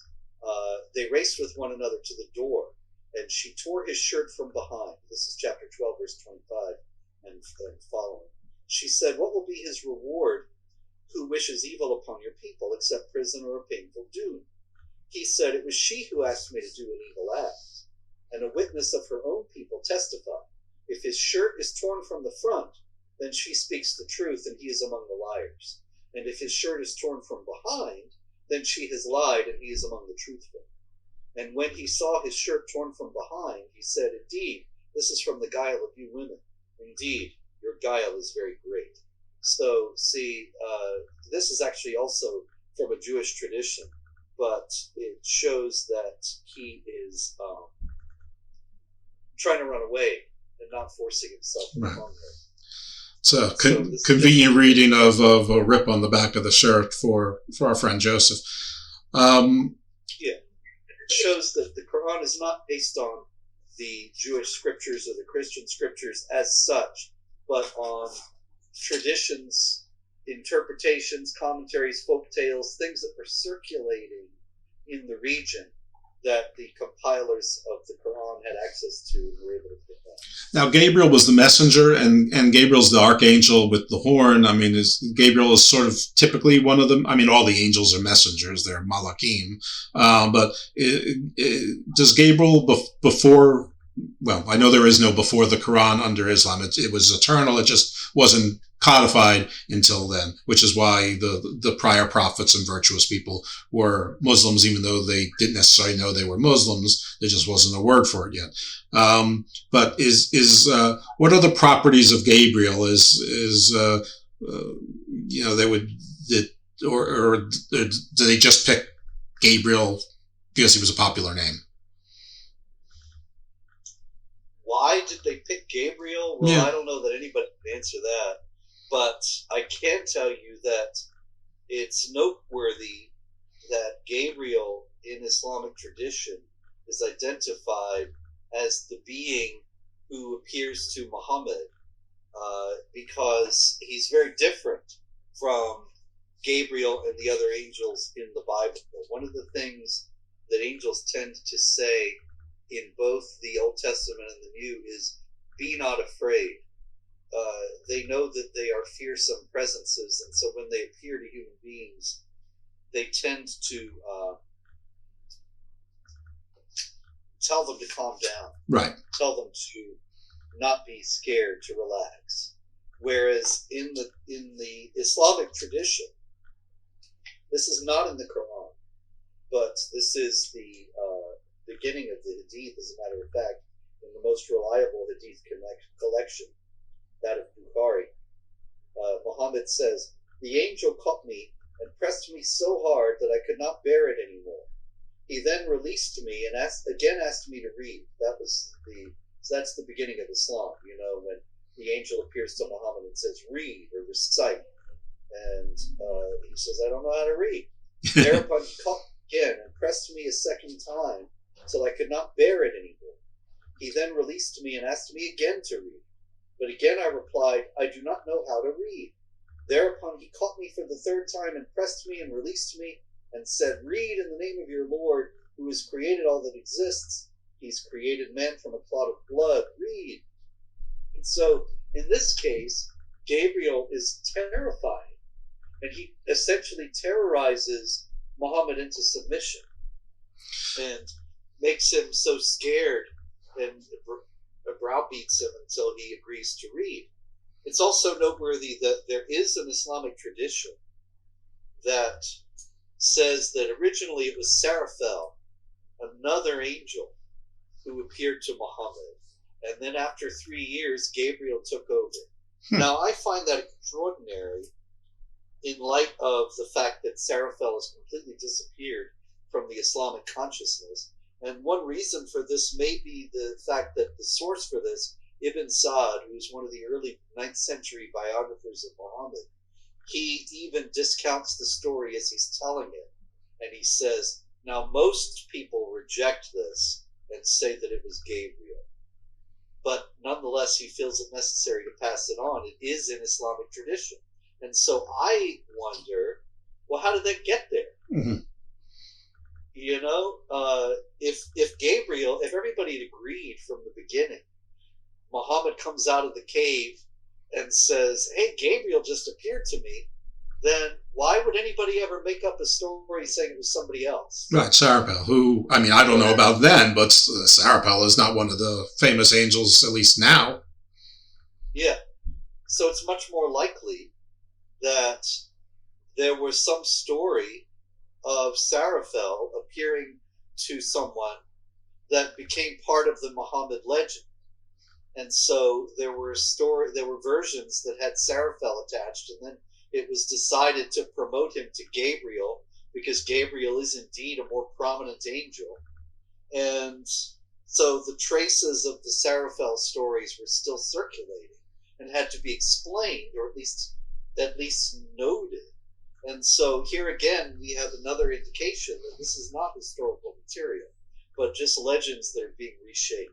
they raced with one another to the door, and she tore his shirt from behind. This is chapter 12, verse 25 and following. She said, "What will be his reward who wishes evil upon your people, except prison or a painful doom?" He said, "It was she who asked me to do an evil act." And a witness of her own people testified, "If his shirt is torn from the front, then she speaks the truth, and he is among the liars. And if his shirt is torn from behind, then she has lied, and he is among the truthful." And when he saw his shirt torn from behind, he said, "Indeed, this is from the guile of you women. Indeed, your guile is very great." So, see, this is actually also from a Jewish tradition, but it shows that he is trying to run away and not forcing himself upon her. It's a convenient reading of a rip on the back of the shirt for our friend Joseph. It shows that the Quran is not based on the Jewish scriptures or the Christian scriptures as such, but on traditions, interpretations, commentaries, folk tales, things that were circulating in the region that the compilers of the Quran had access to and were able to pick up. Now, Gabriel was the messenger, and Gabriel's the archangel with the horn. Gabriel is sort of typically one of them. All the angels are messengers; they're malakim. But does Gabriel before? Well, I know there is no before the Quran under Islam. It was eternal. It just wasn't codified until then, which is why the prior prophets and virtuous people were Muslims, even though they didn't necessarily know they were Muslims. There just wasn't a word for it yet. But what are the properties of Gabriel? Or do they just pick Gabriel because he was a popular name? Why did they pick Gabriel? Well, I don't know that anybody can answer that. But I can tell you that it's noteworthy that Gabriel in Islamic tradition is identified as the being who appears to Muhammad because he's very different from Gabriel and the other angels in the Bible. One of the things that angels tend to say in both the Old Testament and the New is, "Be not afraid." They know that they are fearsome presences, and so when they appear to human beings, they tend to tell them to calm down. Right. Tell them to not be scared, to relax. Whereas in the Islamic tradition, this is not in the Quran, but this is the beginning of the Hadith, as a matter of fact, in the most reliable Hadith collection, that of Bukhari. Muhammad says, "The angel caught me and pressed me so hard that I could not bear it anymore. He then released me and asked me to read." So that's the beginning of Islam, when the angel appears to Muhammad and says, "Read or recite." And he says, "I don't know how to read." Thereupon he caught me again and pressed me a second time till I could not bear it any more. He then released me and asked me again to read. But again I replied, I do not know how to read. Thereupon he caught me for the third time and pressed me and released me and said, read in the name of your Lord, who has created all that exists. He's created man from a clot of blood. Read. And so, in this case, Gabriel is terrified, and he essentially terrorizes Muhammad into submission and makes him so scared and browbeats him until he agrees to read. It's also noteworthy that there is an Islamic tradition that says that originally it was Seraphel, another angel, who appeared to Muhammad. And then after 3 years, Gabriel took over. Now, I find that extraordinary in light of the fact that Seraphel has completely disappeared from the Islamic consciousness. And one reason for this may be the fact that the source for this, Ibn Sa'd, who's one of the early 9th century biographers of Muhammad, he even discounts the story as he's telling it. And he says, now most people reject this and say that it was Gabriel. But nonetheless, he feels it necessary to pass it on. It is in Islamic tradition. And so I wonder, well, how did that get there? Mm-hmm. You know, if Gabriel, if everybody had agreed from the beginning, Muhammad comes out of the cave and says, hey, Gabriel just appeared to me, then why would anybody ever make up a story saying it was somebody else? Right, Seraphel, who, I mean, I don't know about then, but Seraphel is not one of the famous angels, at least now. Yeah. So it's much more likely that there was some story of Seraphel appearing to someone that became part of the Muhammad legend. And so there were versions that had Seraphel attached, and then it was decided to promote him to Gabriel because Gabriel is indeed a more prominent angel. And so the traces of the Seraphel stories were still circulating and had to be explained, or at least noted. And so here again, we have another indication that this is not historical material, but just legends that are being reshaped.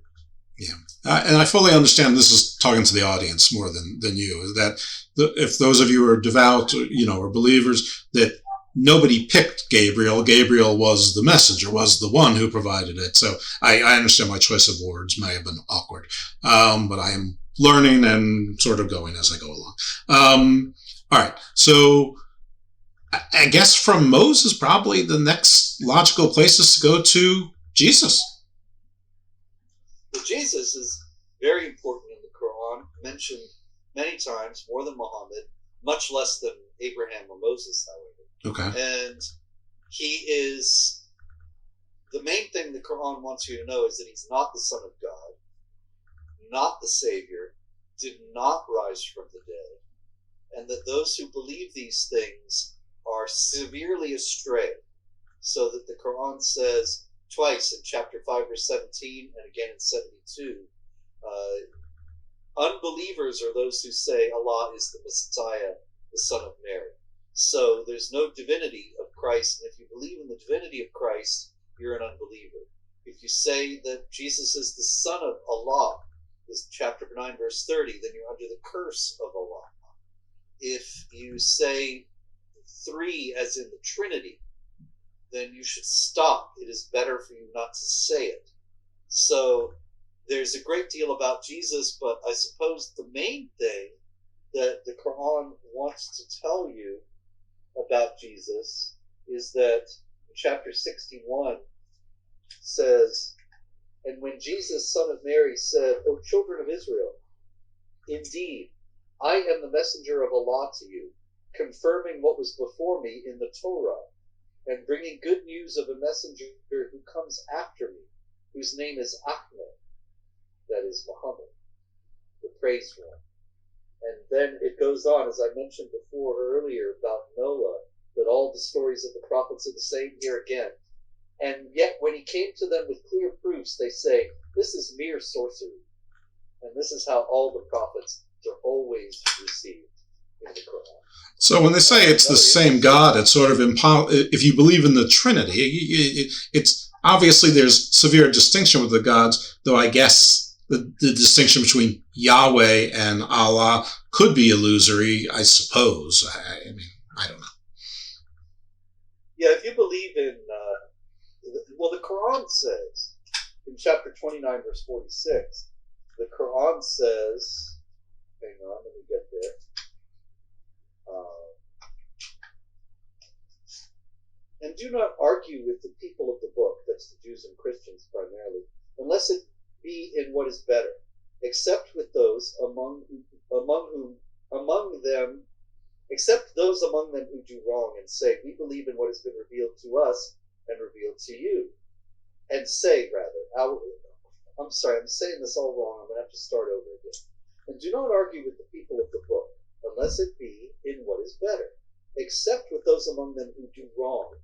Yeah, and I fully understand this is talking to the audience more than you, that if those of you are devout, or believers, that nobody picked Gabriel. Gabriel was the messenger, was the one who provided it. So I understand my choice of words may have been awkward, but I am learning and sort of going as I go along. All right, so I guess from Moses, probably the next logical place is to go to Jesus. Well, Jesus is very important in the Quran, mentioned many times, more than Muhammad, much less than Abraham or Moses, however. Okay. And he is, the main thing the Quran wants you to know is that he's not the Son of God, not the Savior, did not rise from the dead, and that those who believe these things are severely astray. So that the Quran says twice in chapter 5 verse 17 and again in 72, unbelievers are those who say Allah is the Messiah, the Son of Mary. So there's no divinity of Christ, and if you believe in the divinity of Christ, you're an unbeliever. If you say that Jesus is the Son of Allah, this chapter 9 verse 30, then you're under the curse of Allah. If you say three as in the Trinity, then you should stop. It is better for you not to say it. So there's a great deal about Jesus, but I suppose the main thing that the Quran wants to tell you about Jesus is that chapter 61 says, and when Jesus, son of Mary, said, O children of Israel, indeed, I am the messenger of Allah to you, confirming what was before me in the Torah, and bringing good news of a messenger who comes after me, whose name is Ahmed, that is Muhammad, the praised one. And then it goes on, as I mentioned before earlier about Noah, that all the stories of the prophets are the same here again. And yet when he came to them with clear proofs, they say, this is mere sorcery. And this is how all the prophets are always received in the Quran. So when they say it's the same God, it's sort of if you believe in the Trinity, it's obviously there's severe distinction with the gods, though I guess the distinction between Yahweh and Allah could be illusory, I suppose. I mean, I don't know. Yeah, if you believe in, well, the Quran says, in chapter 29, verse 46, the Quran says, hang on, let me get there. And do not argue with the people of the book, that's the Jews and Christians primarily, unless it be in what is better, except with those among them who do wrong and say, we believe in what has been revealed to us and revealed to you. And say, rather, I'm sorry, I'm saying this all wrong, I'm going to have to start over again. And do not argue with the people of the book, unless it be in what is better, except with those among them who do wrong,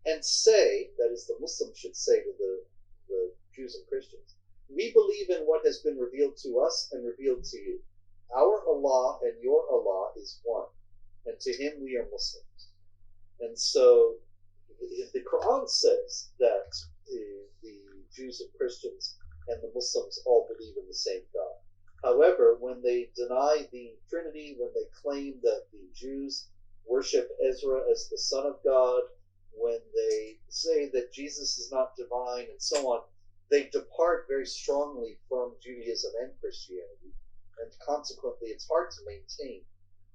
and say, that is, the Muslims should say to the Jews and Christians, we believe in what has been revealed to us and revealed to you. Our Allah and your Allah is one, and to him we are Muslims. And so the Quran says that the Jews and Christians and the Muslims all believe in the same God. However, when they deny the Trinity, when they claim that the Jews worship Ezra as the Son of God, when they say that Jesus is not divine and so on, they depart very strongly from Judaism and Christianity, and consequently it's hard to maintain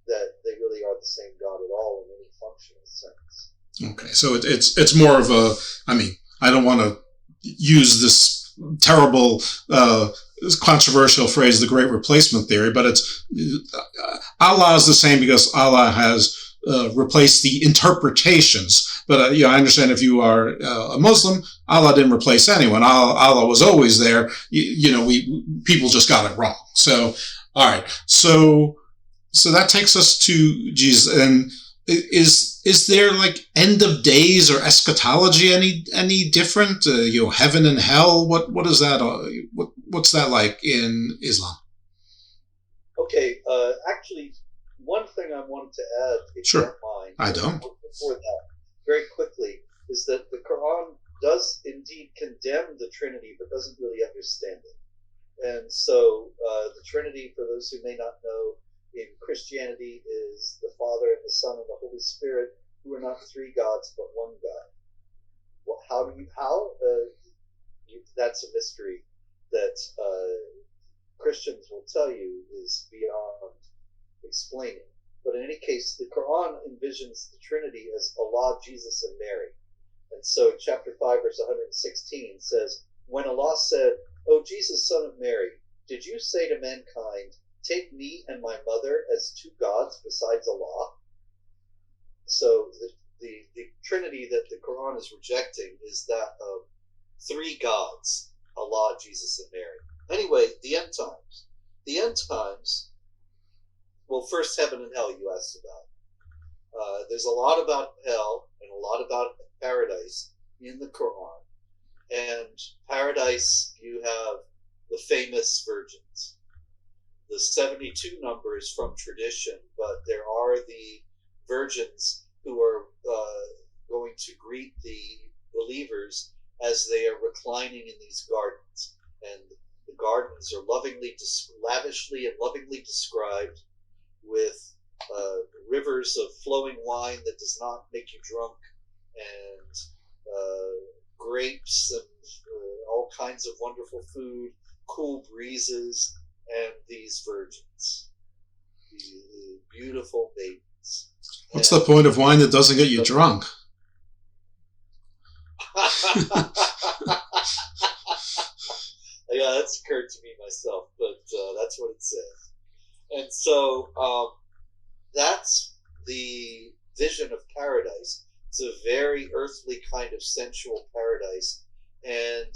that they really are the same God at all in any functional sense. Okay, so it's more of a, I mean, I don't want to use this terrible, controversial phrase, the Great Replacement Theory, but it's Allah is the same because Allah has replaced the interpretations. But I understand if you are a Muslim, Allah didn't replace anyone. Allah was always there. People just got it wrong. So, all right. So that takes us to Jesus. And is there like end of days or eschatology any different? Heaven and hell. What is that? What's that like in Islam? Okay. Actually, one thing I wanted to add, if you don't mind, I don't. Before that, very quickly, is that the Quran does indeed condemn the Trinity, but doesn't really understand it. And so the Trinity, for those who may not know, in Christianity is the Father and the Son and the Holy Spirit, who are not three gods but one God. Well, that's a mystery that Christians will tell you is beyond explaining. But in any case, the Quran envisions the Trinity as Allah, Jesus, and Mary. And so in chapter 5, verse 116 says, when Allah said, O Jesus, son of Mary, did you say to mankind, take me and my mother as two gods besides Allah? So the Trinity that the Quran is rejecting is that of three gods, Allah, Jesus, and Mary. Anyway, the end times. The end times, well, first heaven and hell you asked about. There's a lot about hell and a lot about paradise in the Quran. And paradise, you have the famous virgins. The 72 number is from tradition, but there are the virgins who are going to greet the believers as they are reclining in these gardens. And the gardens are lavishly and lovingly described with rivers of flowing wine that does not make you drunk, and grapes and all kinds of wonderful food, cool breezes, and these virgins, the beautiful maidens. What's the point of wine that doesn't get you drunk? Yeah, that's occurred to me myself, but that's what it says. And so that's the vision of paradise. It's a very earthly kind of sensual paradise. And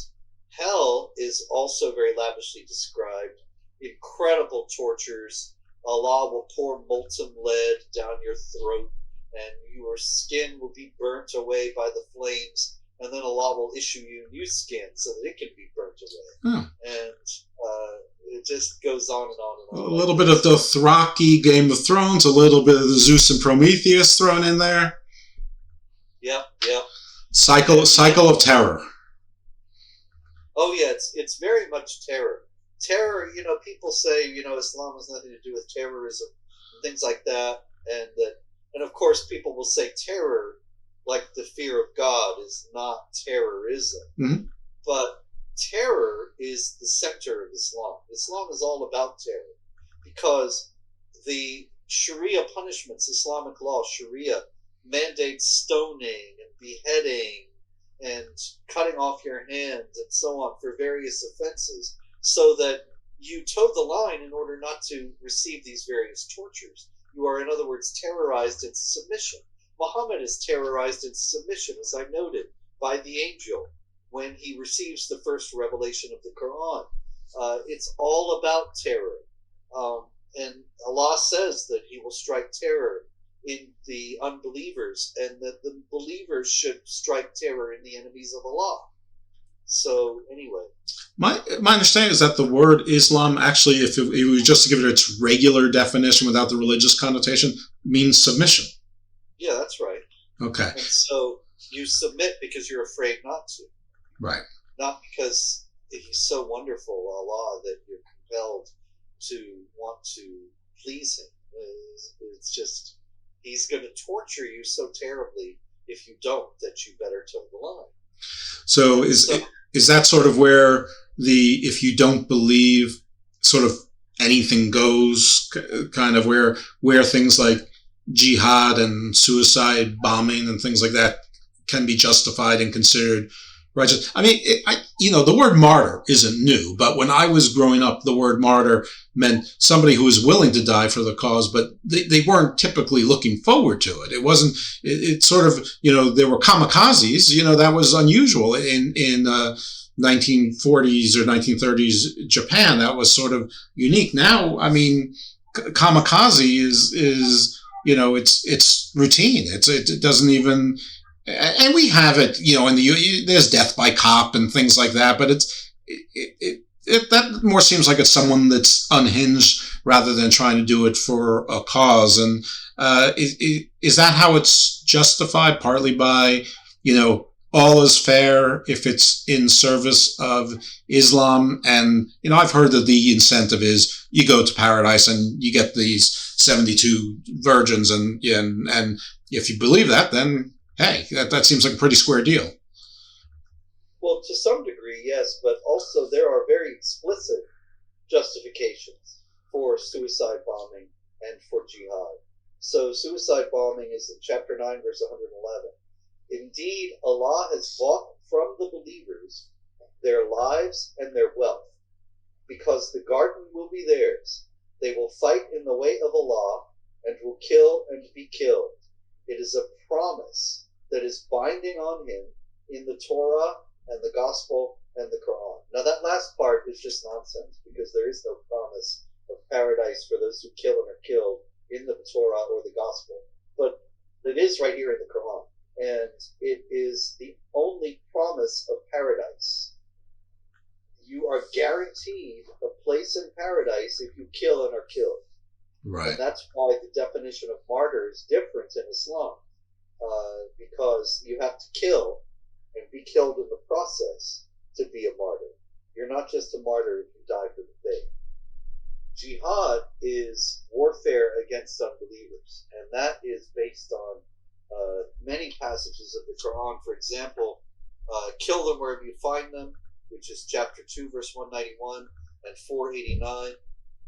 hell is also very lavishly described. Incredible tortures. Allah will pour molten lead down your throat, and your skin will be burnt away by the flames, and then Allah will issue you new skin so that it can be burnt away. And it just goes on and on and on. A little bit of the Thraki Game of Thrones, a little bit of the Zeus and Prometheus thrown in there. Yep. Cycle of terror. Oh yeah, it's very much terror. Terror, people say, Islam has nothing to do with terrorism and things like that, and of course people will say terror, like the fear of God, is not terrorism. Mm-hmm. But terror is the center of Islam. Islam is all about terror because the Sharia punishments, Islamic law, Sharia, mandates stoning and beheading and cutting off your hands and so on for various offenses, so that you toe the line in order not to receive these various tortures. You are, in other words, terrorized into submission. Muhammad is terrorized into submission, as I noted, by the angel when he receives the first revelation of the Quran. It's all about terror. And Allah says that he will strike terror in the unbelievers, and that the believers should strike terror in the enemies of Allah. So anyway, my understanding is that the word Islam actually, if it was just to give it its regular definition without the religious connotation, means submission. Yeah, that's right. Okay. And so you submit because you're afraid not to. Right. Not because he's so wonderful, Allah, that you're compelled to want to please him. It's just, he's going to torture you so terribly if you don't, that you better toe the line. So is that sort of where if you don't believe, sort of anything goes, kind of where things like jihad and suicide bombing and things like that can be justified and considered righteous? I mean, the word martyr isn't new, but when I was growing up, the word martyr meant somebody who was willing to die for the cause, but they weren't typically looking forward to it. It wasn't, it sort of, there were kamikazes, that was unusual in 1940s or 1930s Japan. That was sort of unique. Now, I mean, kamikaze is it's routine. It doesn't even, and we have it, there's death by cop and things like that, but that more seems like it's someone that's unhinged rather than trying to do it for a cause. And is that how it's justified? Partly by, all is fair if it's in service of Islam. And, I've heard that the incentive is you go to paradise and you get these 72 virgins. And if you believe that, then, hey, that seems like a pretty square deal. Well, to some degree, yes, but also there are very explicit justifications for suicide bombing and for jihad. So suicide bombing is in chapter 9, verse 111. Indeed, Allah has bought from the believers their lives and their wealth, because the garden will be theirs. They will fight in the way of Allah and will kill and be killed. It is a promise that is binding on him in the Torah and the Gospel and the Quran. Now that last part is just nonsense, because there is no promise of paradise for those who kill and are killed in the Torah or the Gospel. But it is right here in the Quran. And it is the only promise of paradise. You are guaranteed a place in paradise if you kill and are killed. Right. And that's why the definition of martyr is different in Islam, because you have to kill and be killed in the process to be a martyr. You're not just a martyr if you die for the faith. Jihad is warfare against unbelievers, and that is based on many passages of the Quran. For example, kill them wherever you find them, which is chapter 2, verse 191 and 489.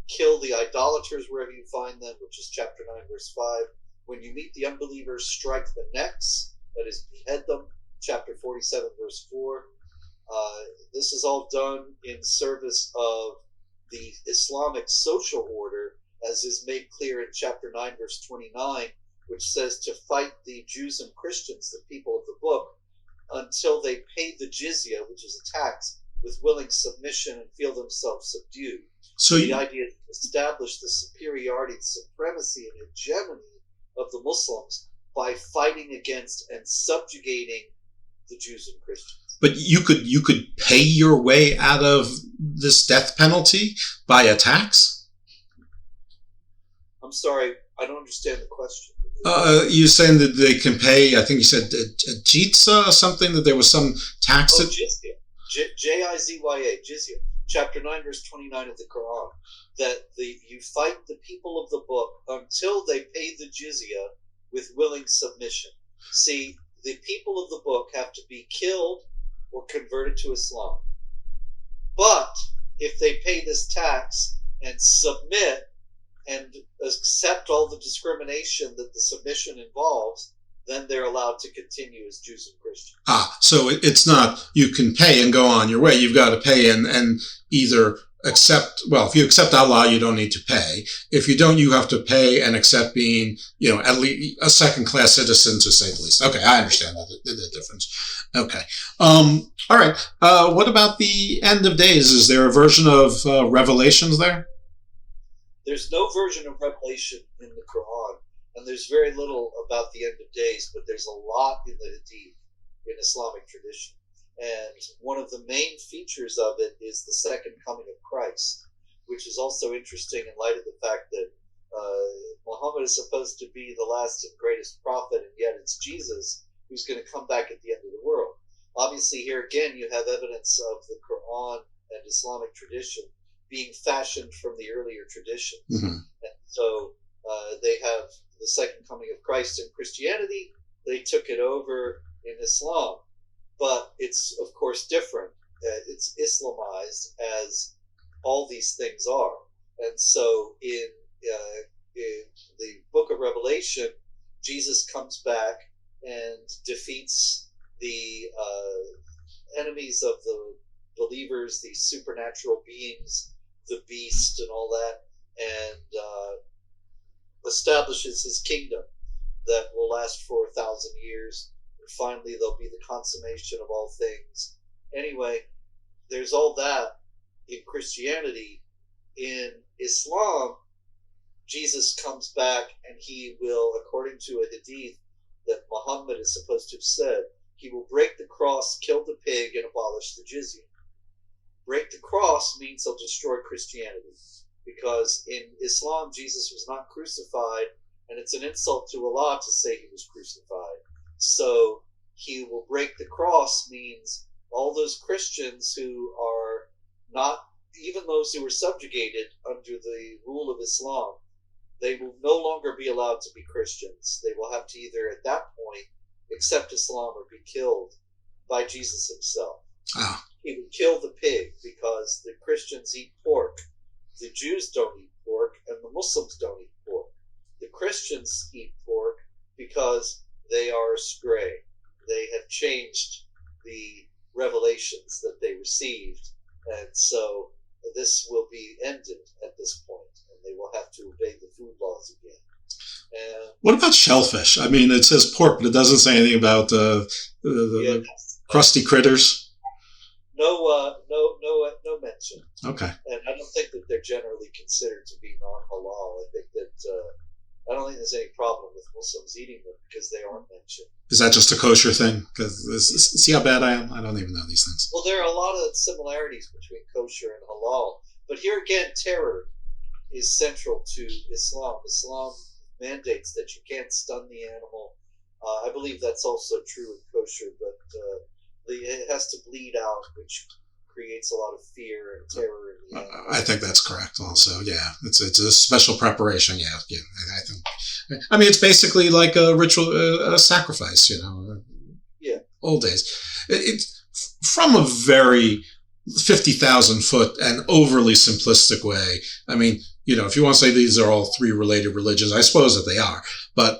Kill the idolaters wherever you find them, which is chapter 9, verse 5. When you meet the unbelievers, strike the necks, that is, behead them, chapter 47, verse 4. This is all done in service of the Islamic social order, as is made clear in chapter 9, verse 29, which says to fight the Jews and Christians, the people of the book, until they pay the jizya, which is a tax, with willing submission and feel themselves subdued. So the idea is to establish the superiority, the supremacy, and hegemony of the Muslims by fighting against and subjugating the Jews and Christians. But you could pay your way out of this death penalty by a tax? I'm sorry, I don't understand the question. You're saying that they can pay, I think you said a jizya or something, that there was some tax? Oh, jizya. Jizya. Jizya. Chapter 9, verse 29 of the Quran. That you fight the people of the book until they pay the jizya with willing submission. See, the people of the book have to be killed or converted to Islam. But if they pay this tax and submit and accept all the discrimination that the submission involves, then they're allowed to continue as Jews and Christians. So it's not you can pay and go on your way. You've got to pay and either accept, well, if you accept Allah, you don't need to pay. If you don't, you have to pay and accept being, at least a second-class citizen, to say the least. Okay, I understand the difference. Okay. All right. What about the end of days? Is there a version of Revelations there? There's no version of Revelation in the Quran, and there's very little about the end of days, but there's a lot in the Hadith, in Islamic tradition. And one of the main features of it is the second coming of Christ, which is also interesting in light of the fact that Muhammad is supposed to be the last and greatest prophet, and yet it's Jesus who's going to come back at the end of the world. Obviously, here again, you have evidence of the Quran and Islamic tradition being fashioned from the earlier tradition. Mm-hmm. And so they have the second coming of Christ in Christianity. They took it over in Islam. But it's, of course, different. It's Islamized, as all these things are. And so in the book of Revelation, Jesus comes back and defeats the enemies of the believers, these supernatural beings, the beast and all that, and establishes his kingdom that will last for 1,000 years. And finally, there'll be the consummation of all things. Anyway, there's all that in Christianity. In Islam, Jesus comes back and he will, according to a hadith that Muhammad is supposed to have said, he will break the cross, kill the pig, and abolish the jizya. Break the cross means he'll destroy Christianity, because in Islam, Jesus was not crucified, and it's an insult to Allah to say he was crucified. So he will break the cross means all those Christians who are not, even those who were subjugated under the rule of Islam, they will no longer be allowed to be Christians. They will have to either, at that point, accept Islam or be killed by Jesus himself. Oh. He would kill the pig because the Christians eat pork. The Jews don't eat pork, and the Muslims don't eat pork. The Christians eat pork because they are astray. They have changed the revelations that they received, and so this will be ended at this point, and they will have to obey the food laws again. And what about shellfish? I mean, it says pork, but it doesn't say anything about the crusty critters. No mention. Okay. And I don't think that they're generally considered to be non-halal. I think that I don't think there's any problem with Muslims eating them because they aren't mentioned. Is that just a kosher thing? Because see how bad I am? I don't even know these things. Well, there are a lot of similarities between kosher and halal. But here again, terror is central to Islam. Islam mandates that you can't stun the animal. I believe that's also true in kosher, but it has to bleed out, which creates a lot of fear and terror in the animal. I think that's correct also, yeah. It's a special preparation, yeah. I think. I mean, it's basically like a ritual, a sacrifice, Yeah. Old days. It's from a very 50,000 foot and overly simplistic way. I mean, if you want to say these are all three related religions, I suppose that they are. But,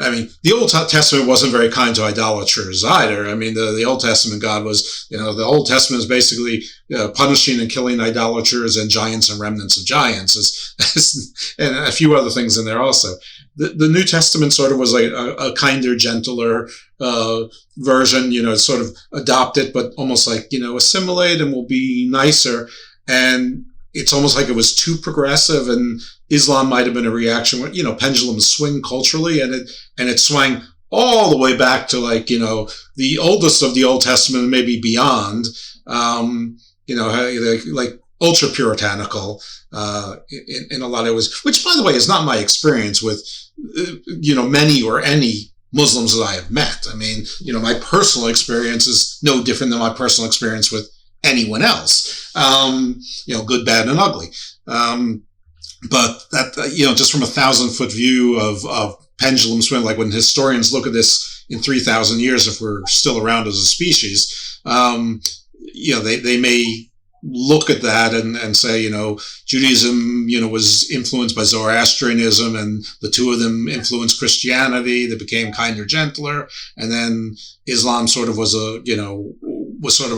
I mean, the Old Testament wasn't very kind to idolaters either. I mean, the Old Testament God was, the Old Testament is basically punishing and killing idolaters and giants and remnants of giants, and a few other things in there also. The New Testament sort of was like a kinder, gentler version, sort of adopt it, but almost like, assimilate and will be nicer. And it's almost like it was too progressive, and Islam might have been a reaction where, pendulums swing culturally, and it swung all the way back to the oldest of the Old Testament and maybe beyond, like ultra puritanical, in a lot of ways, which by the way is not my experience with, many or any Muslims that I have met. I mean, my personal experience is no different than my personal experience with anyone else, good, bad, and ugly. But that, just from a 1,000-foot view of pendulum swing, like when historians look at this in 3,000 years, if we're still around as a species, they may look at that and say, Judaism, was influenced by Zoroastrianism, and the two of them influenced Christianity. They became kinder, gentler, and then Islam sort of was a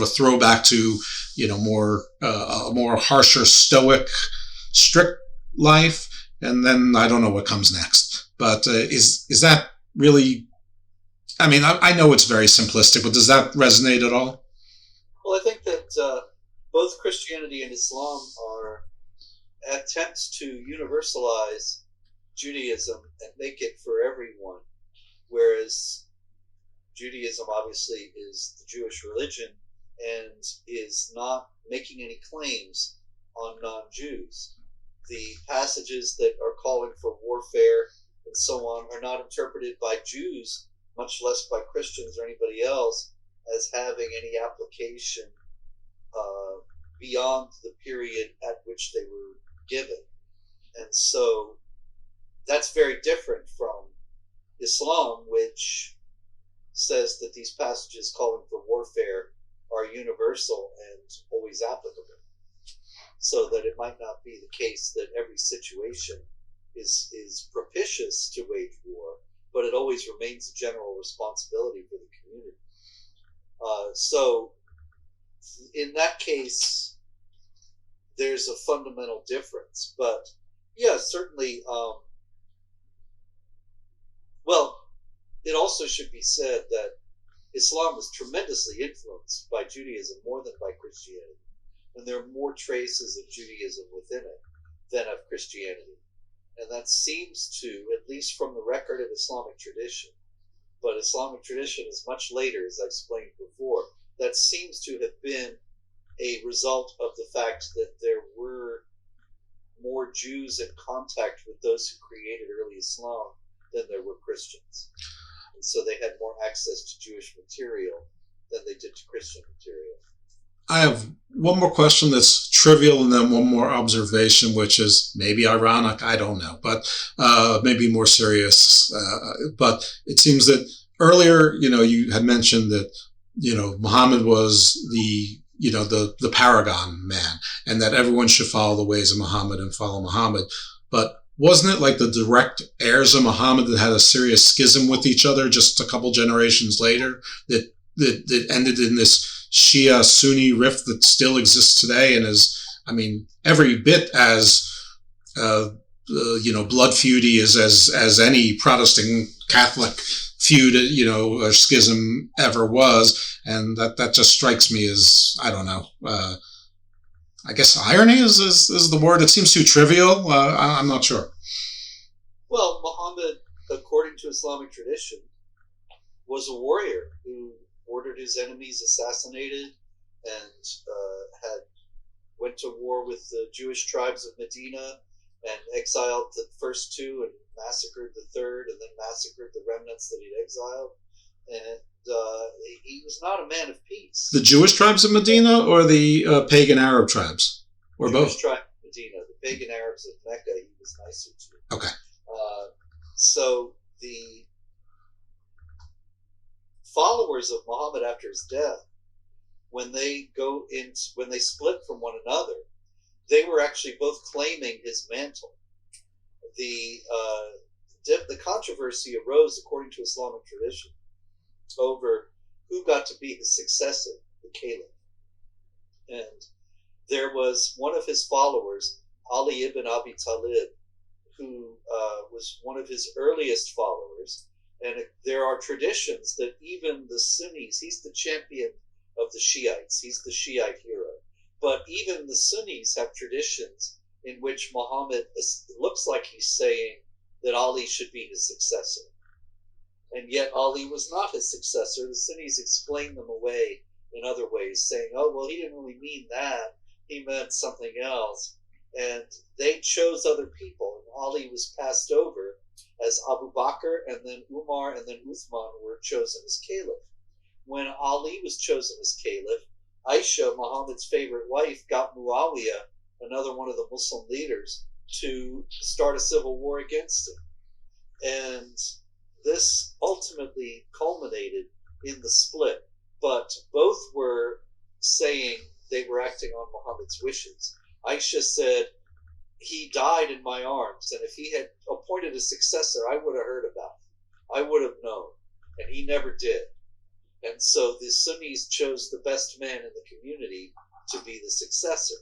throwback to, a more harsher, stoic, strict life. And then I don't know what comes next. But is that really? I mean, I know it's very simplistic, but does that resonate at all? Well, I think that both Christianity and Islam are attempts to universalize Judaism and make it for everyone, whereas Judaism obviously is the Jewish religion and is not making any claims on non-Jews. The passages that are calling for warfare and so on are not interpreted by Jews, much less by Christians or anybody else, as having any application beyond the period at which they were given. And so that's very different from Islam, which says that these passages calling for warfare are universal and always applicable. So that it might not be the case that every situation is propitious to wage war, but it always remains a general responsibility for the community. So in that case, there's a fundamental difference. But yeah, certainly, it also should be said that Islam was tremendously influenced by Judaism more than by Christianity. And there are more traces of Judaism within it than of Christianity. And that seems to, at least from the record of Islamic tradition, but Islamic tradition is much later, as I explained before, that seems to have been a result of the fact that there were more Jews in contact with those who created early Islam than there were Christians. And so they had more access to Jewish material than they did to Christian material. I have one more question that's trivial and then one more observation, which is maybe ironic, I don't know, but maybe more serious. But it seems that earlier, you had mentioned that, Muhammad was the paragon man, and that everyone should follow the ways of Muhammad and follow Muhammad. But wasn't it like the direct heirs of Muhammad that had a serious schism with each other just a couple generations later that ended in this Shia Suni rift that still exists today and is, every bit as blood feudy as any Protestant Catholic feud, or schism ever was, and that just strikes me as, I don't know, I guess irony is the word. It seems too trivial. I'm not sure. Well, Muhammad, according to Islamic tradition, was a warrior who ordered his enemies assassinated and went to war with the Jewish tribes of Medina and exiled the first two and massacred the third and then massacred the remnants that he'd exiled. And he was not a man of peace. The Jewish tribes of Medina or the pagan Arab tribes? Or Jewish both? Tribe of Medina. The pagan Arabs of Mecca he was nicer to. Okay. So the followers of Muhammad after his death, when they split from one another, they were actually both claiming his mantle. The controversy arose, according to Islamic tradition, over who got to be his successor, the caliph. And there was one of his followers, Ali ibn Abi Talib, who was one of his earliest followers. And there are traditions that even the Sunnis, he's the champion of the Shiites, he's the Shiite hero. But even the Sunnis have traditions in which Muhammad looks like he's saying that Ali should be his successor. and yet Ali was not his successor. The Sunnis explain them away in other ways, saying, oh, well, he didn't really mean that. He meant something else. And they chose other people, and Ali was passed over as Abu Bakr, and then Umar, and then Uthman were chosen as caliph. When Ali was chosen as caliph, Aisha, Muhammad's favorite wife, got Muawiyah, another one of the Muslim leaders, to start a civil war against him. And this ultimately culminated in the split. But both were saying they were acting on Muhammad's wishes. Aisha said, he died in my arms, and if he had appointed a successor, I would have heard about it. I would have known. And he never did. And so the Sunnis chose the best man in the community to be the successor.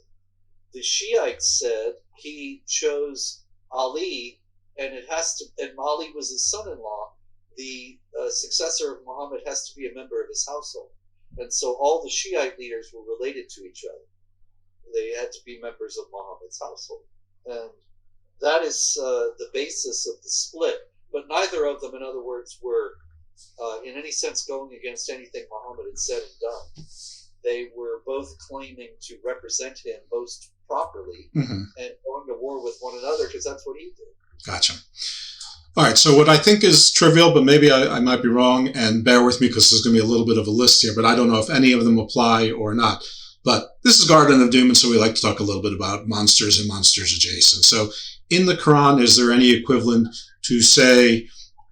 The Shiites said he chose Ali, and and Ali was his son-in-law. The successor of Muhammad has to be a member of his household. And so all the Shiite leaders were related to each other. They had to be members of Muhammad's household. And that is the basis of the split. But neither of them, in other words, were in any sense going against anything Muhammad had said and done. They were both claiming to represent him most properly and going to war with one another because that's what he did. Gotcha. All right, so what I think is trivial, but maybe I might be wrong, and bear with me because there's going to be a little bit of a list here, but I don't know if any of them apply or not. But this is Garden of Doom, and so we like to talk a little bit about monsters and monsters adjacent. So in the Quran, is there any equivalent to, say,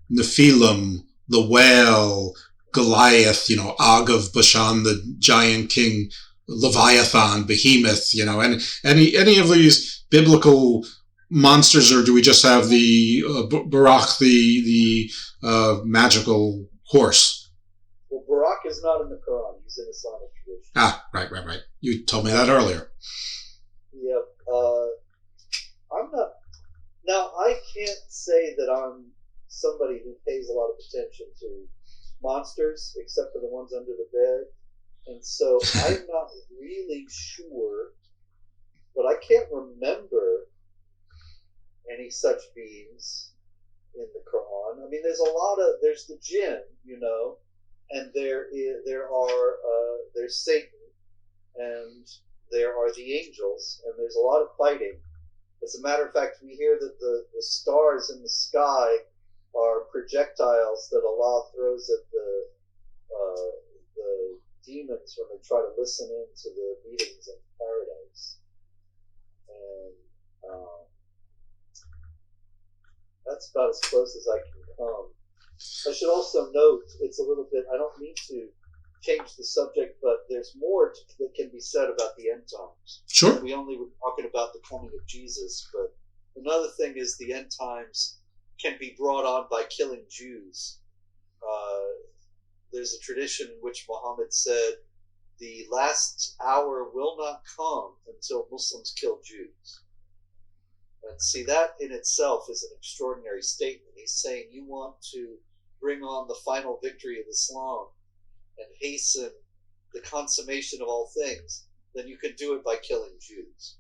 Nephilim, the whale, Goliath, Og of Bashan, the giant king, Leviathan, Behemoth, and any of these biblical monsters, or do we just have the Barak, the magical horse? Well, Barak is not in the Quran. He's in Islamic tradition. Ah, right. You told me that earlier. Yep. I'm not... Now, I can't say that I'm somebody who pays a lot of attention to monsters, except for the ones under the bed. And so I'm not really sure, but I can't remember any such beings in the Quran. I mean, there's the djinn, and there's Satan, and there are the angels, and there's a lot of fighting. As a matter of fact, we hear that the stars in the sky are projectiles that Allah throws at the demons when they try to listen in to the meetings in paradise. And that's about as close as I can come. I should also note, it's a little bit, I don't mean to change the subject, but there's more that can be said about the end times. Sure. We only were talking about the coming of Jesus, but another thing is the end times can be brought on by killing Jews. There's a tradition in which Muhammad said, the last hour will not come until Muslims kill Jews. And see, that in itself is an extraordinary statement. He's saying you want to bring on the final victory of Islam and hasten the consummation of all things, then you can do it by killing Jews.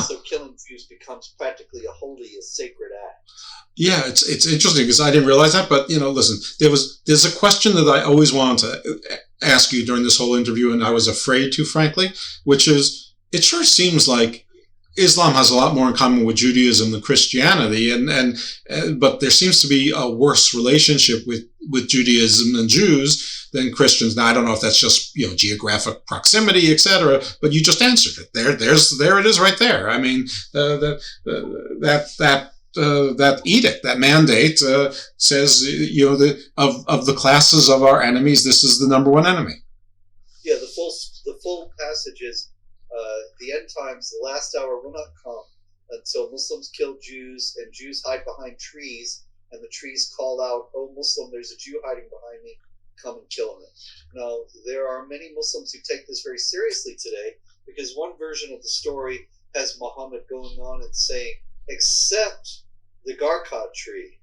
So killing Jews becomes practically a sacred act. Yeah, it's interesting because I didn't realize that. But listen, there's a question that I always wanted to ask you during this whole interview, and I was afraid to, frankly, which is, it sure seems like Islam has a lot more in common with Judaism than Christianity, but there seems to be a worse relationship with Judaism and Jews than Christians. Now, I don't know if that's just geographic proximity, etc. But you just answered it. There it is, right there. I mean, that edict, that mandate says of the classes of our enemies, this is the number one enemy. Yeah, the full passage is. The end times, the last hour will not come until Muslims kill Jews and Jews hide behind trees, and the trees call out, "Oh, Muslim, there's a Jew hiding behind me, come and kill him." Now, there are many Muslims who take this very seriously today, because one version of the story has Muhammad going on and saying, "Except the Garkat tree,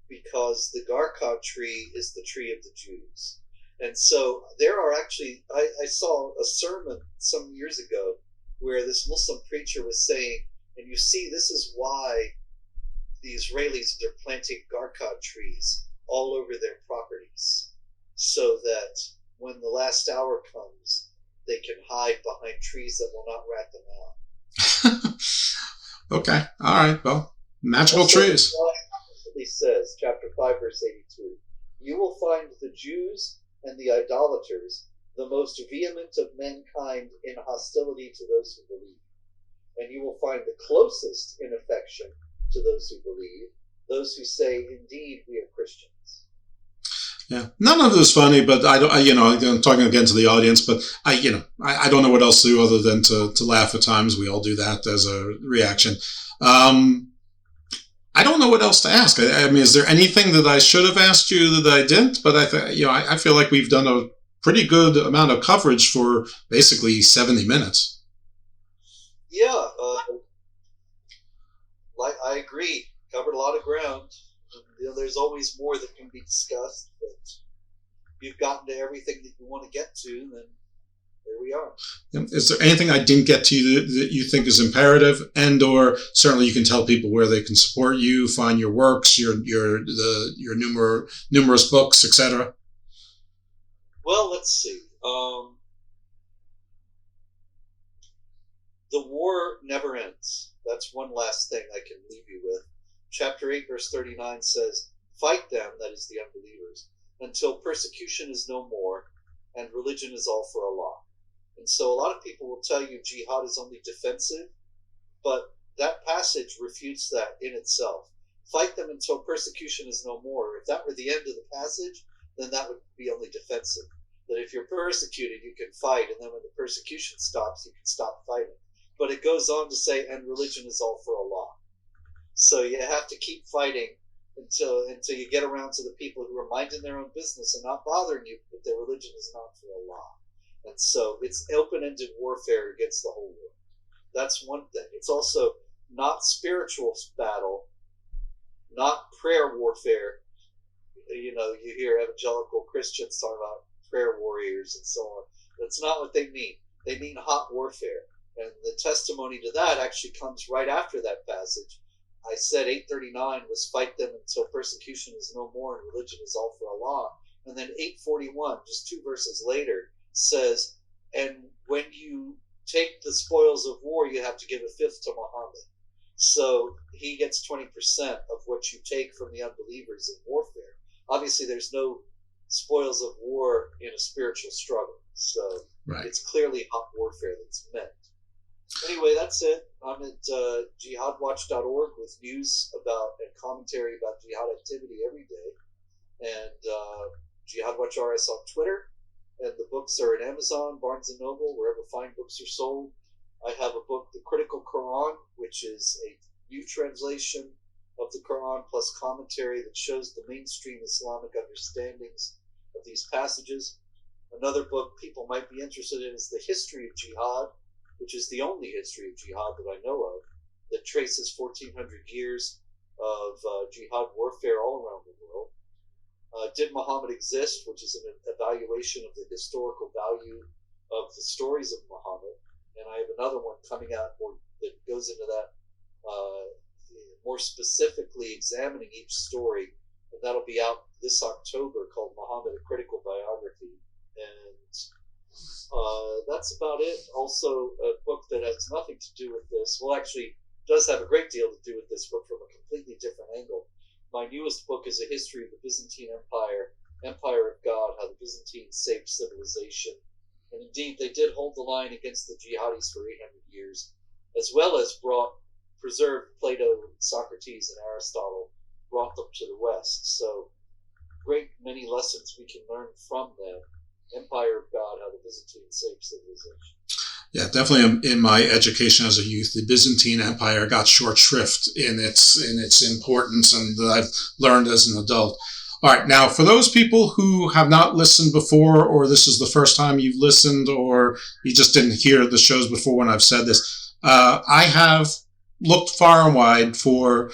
because the Garkat tree is the tree of the Jews." And so there are actually, I saw a sermon some years ago where this Muslim preacher was saying, and you see, this is why the Israelis are planting Garkat trees all over their properties, so that when the last hour comes, they can hide behind trees that will not rat them out. Okay. All right. Well, magical also, trees. He says, chapter 5, verse 82, you will find the Jews and the idolaters the most vehement of mankind in hostility to those who believe. And you will find the closest in affection to those who believe, those who say, indeed, we are Christians. Yeah, none of it is funny, but I don't. I'm talking again to the audience, but I don't know what else to do other than to laugh at times. We all do that as a reaction. I don't know what else to ask. I mean, is there anything that I should have asked you that I didn't? But I feel like we've done a pretty good amount of coverage for basically 70 minutes. Yeah, I agree. Covered a lot of ground. There's always more that can be discussed, but you've gotten to everything that you want to get to, then there we are. Is there anything I didn't get to that you think is imperative, and/or certainly you can tell people where they can support you, find your works, your numerous books, etc.? Well, let's see. The war never ends. That's one last thing I can leave you with. Chapter 8, verse 39 says, fight them, that is the unbelievers, until persecution is no more and religion is all for Allah. And so a lot of people will tell you jihad is only defensive, but that passage refutes that in itself. Fight them until persecution is no more. If that were the end of the passage, then that would be only defensive. That if you're persecuted, you can fight, and then when the persecution stops, you can stop fighting. But it goes on to say, and religion is all for Allah. So you have to keep fighting until you get around to the people who are minding their own business and not bothering you, but their religion is not for Allah. And so it's open-ended warfare against the whole world. That's one thing. It's also not spiritual battle, not prayer warfare. You hear evangelical Christians talking about prayer warriors and so on. That's not what they mean. They mean hot warfare. And the testimony to that actually comes right after that passage. I said 839 was fight them until persecution is no more and religion is all for Allah. And then 841, just 2 verses later, says, and when you take the spoils of war, you have to give a fifth to Muhammad. So he gets 20% of what you take from the unbelievers in warfare. Obviously, there's no spoils of war in a spiritual struggle. So It's clearly hot warfare that's meant. Anyway, that's it. I'm at jihadwatch.org with news about and commentary about jihad activity every day. And Jihad Watch RS on Twitter. And the books are at Amazon, Barnes & Noble, wherever fine books are sold. I have a book, The Critical Quran, which is a new translation of the Quran plus commentary that shows the mainstream Islamic understandings of these passages. Another book people might be interested in is The History of Jihad, which is the only history of jihad that I know of, that traces 1,400 years of jihad warfare all around the world. Did Muhammad Exist, which is an evaluation of the historical value of the stories of Muhammad. And I have another one coming out that goes into that, more specifically examining each story. And that'll be out this October, called Muhammad, A Critical Biography. And that's about it. Also, a book that has nothing to do with this, well, actually does have a great deal to do with this, but from a completely different angle. My newest book is A History of the Byzantine Empire, Empire of God, How the Byzantines Saved Civilization. And indeed, they did hold the line against the jihadis for 800 years, as well as preserved Plato, Socrates, and Aristotle, brought them to the West. So, great many lessons we can learn from them. Empire of God, How the Byzantines Saved Civilization. Yeah, definitely in my education as a youth, the Byzantine Empire got short shrift in its importance, and that I've learned as an adult. All right, now for those people who have not listened before, or this is the first time you've listened, or you just didn't hear the shows before when I've said this, I have looked far and wide for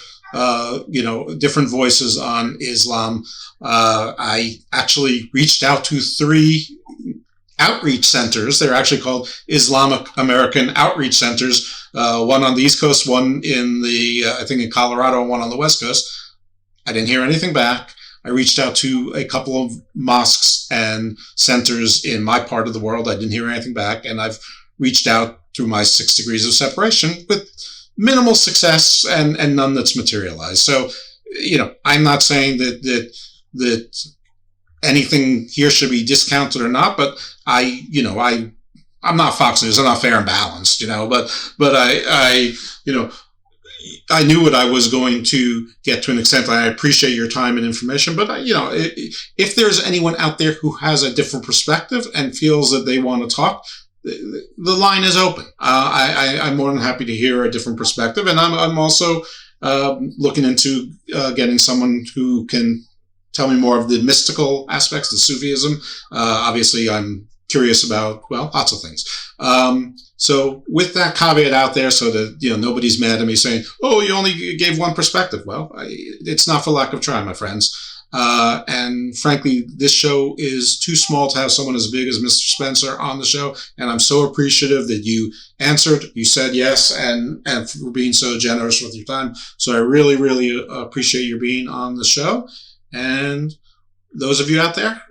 different voices on Islam. I actually reached out to 3 outreach centers. They're actually called Islamic American Outreach Centers. One on the East Coast, one in I think in Colorado, and one on the West Coast. I didn't hear anything back. I reached out to a couple of mosques and centers in my part of the world. I didn't hear anything back, and I've reached out through my 6 degrees of separation with minimal success and none that's materialized. So, I'm not saying that anything here should be discounted or not, but I'm not Fox News. I'm not Fair and Balanced, but I knew what I was going to get to an extent. I appreciate your time and information, but if there's anyone out there who has a different perspective and feels that they want to talk, the line is open. I'm more than happy to hear a different perspective, and I'm also looking into getting someone who can tell me more of the mystical aspects, the Sufism. Obviously, I'm curious about, lots of things. So with that caveat out there, so that nobody's mad at me saying, "Oh, you only gave one perspective." Well, it's not for lack of trying, my friends. And frankly, this show is too small to have someone as big as Mr. Spencer on the show. And I'm so appreciative that you answered, you said yes, and for being so generous with your time. So I really, really appreciate your being on the show. And those of you out there,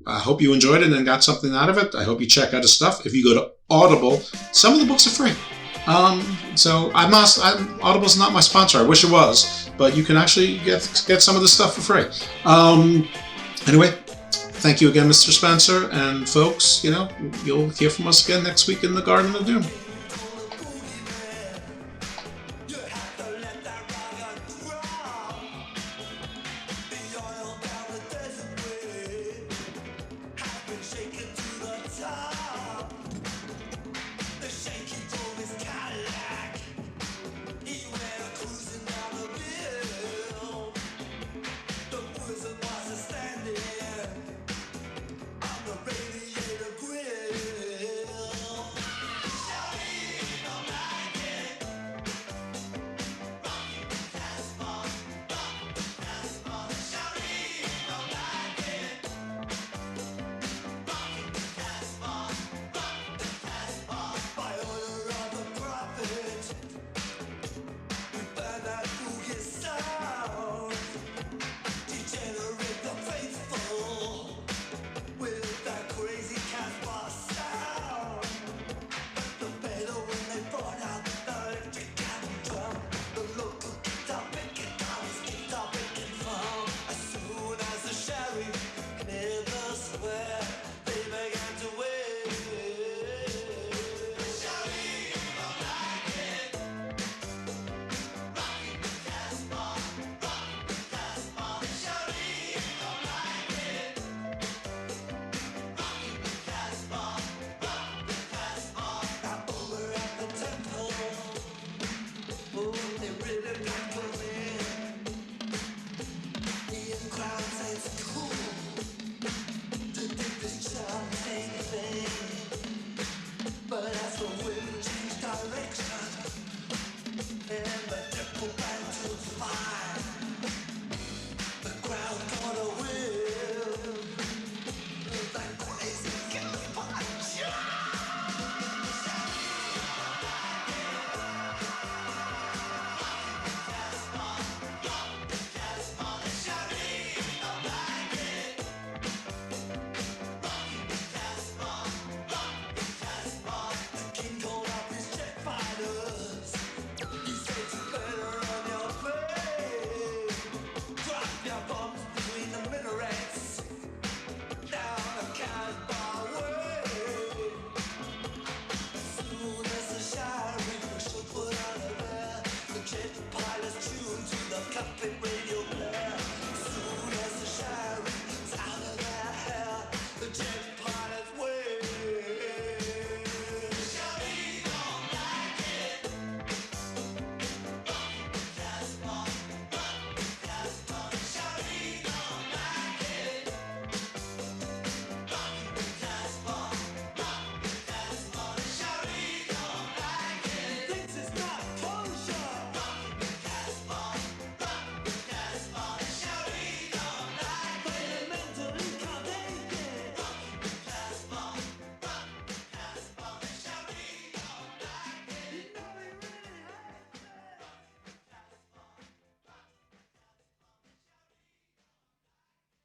I hope you enjoyed it and got something out of it. I hope you check out his stuff. If you go to Audible, some of the books are free. So Audible's not my sponsor. I wish it was, but you can actually get some of the stuff for free. Anyway, thank you again, Mr. Spencer, and folks, you'll hear from us again next week in the Garden of Doom.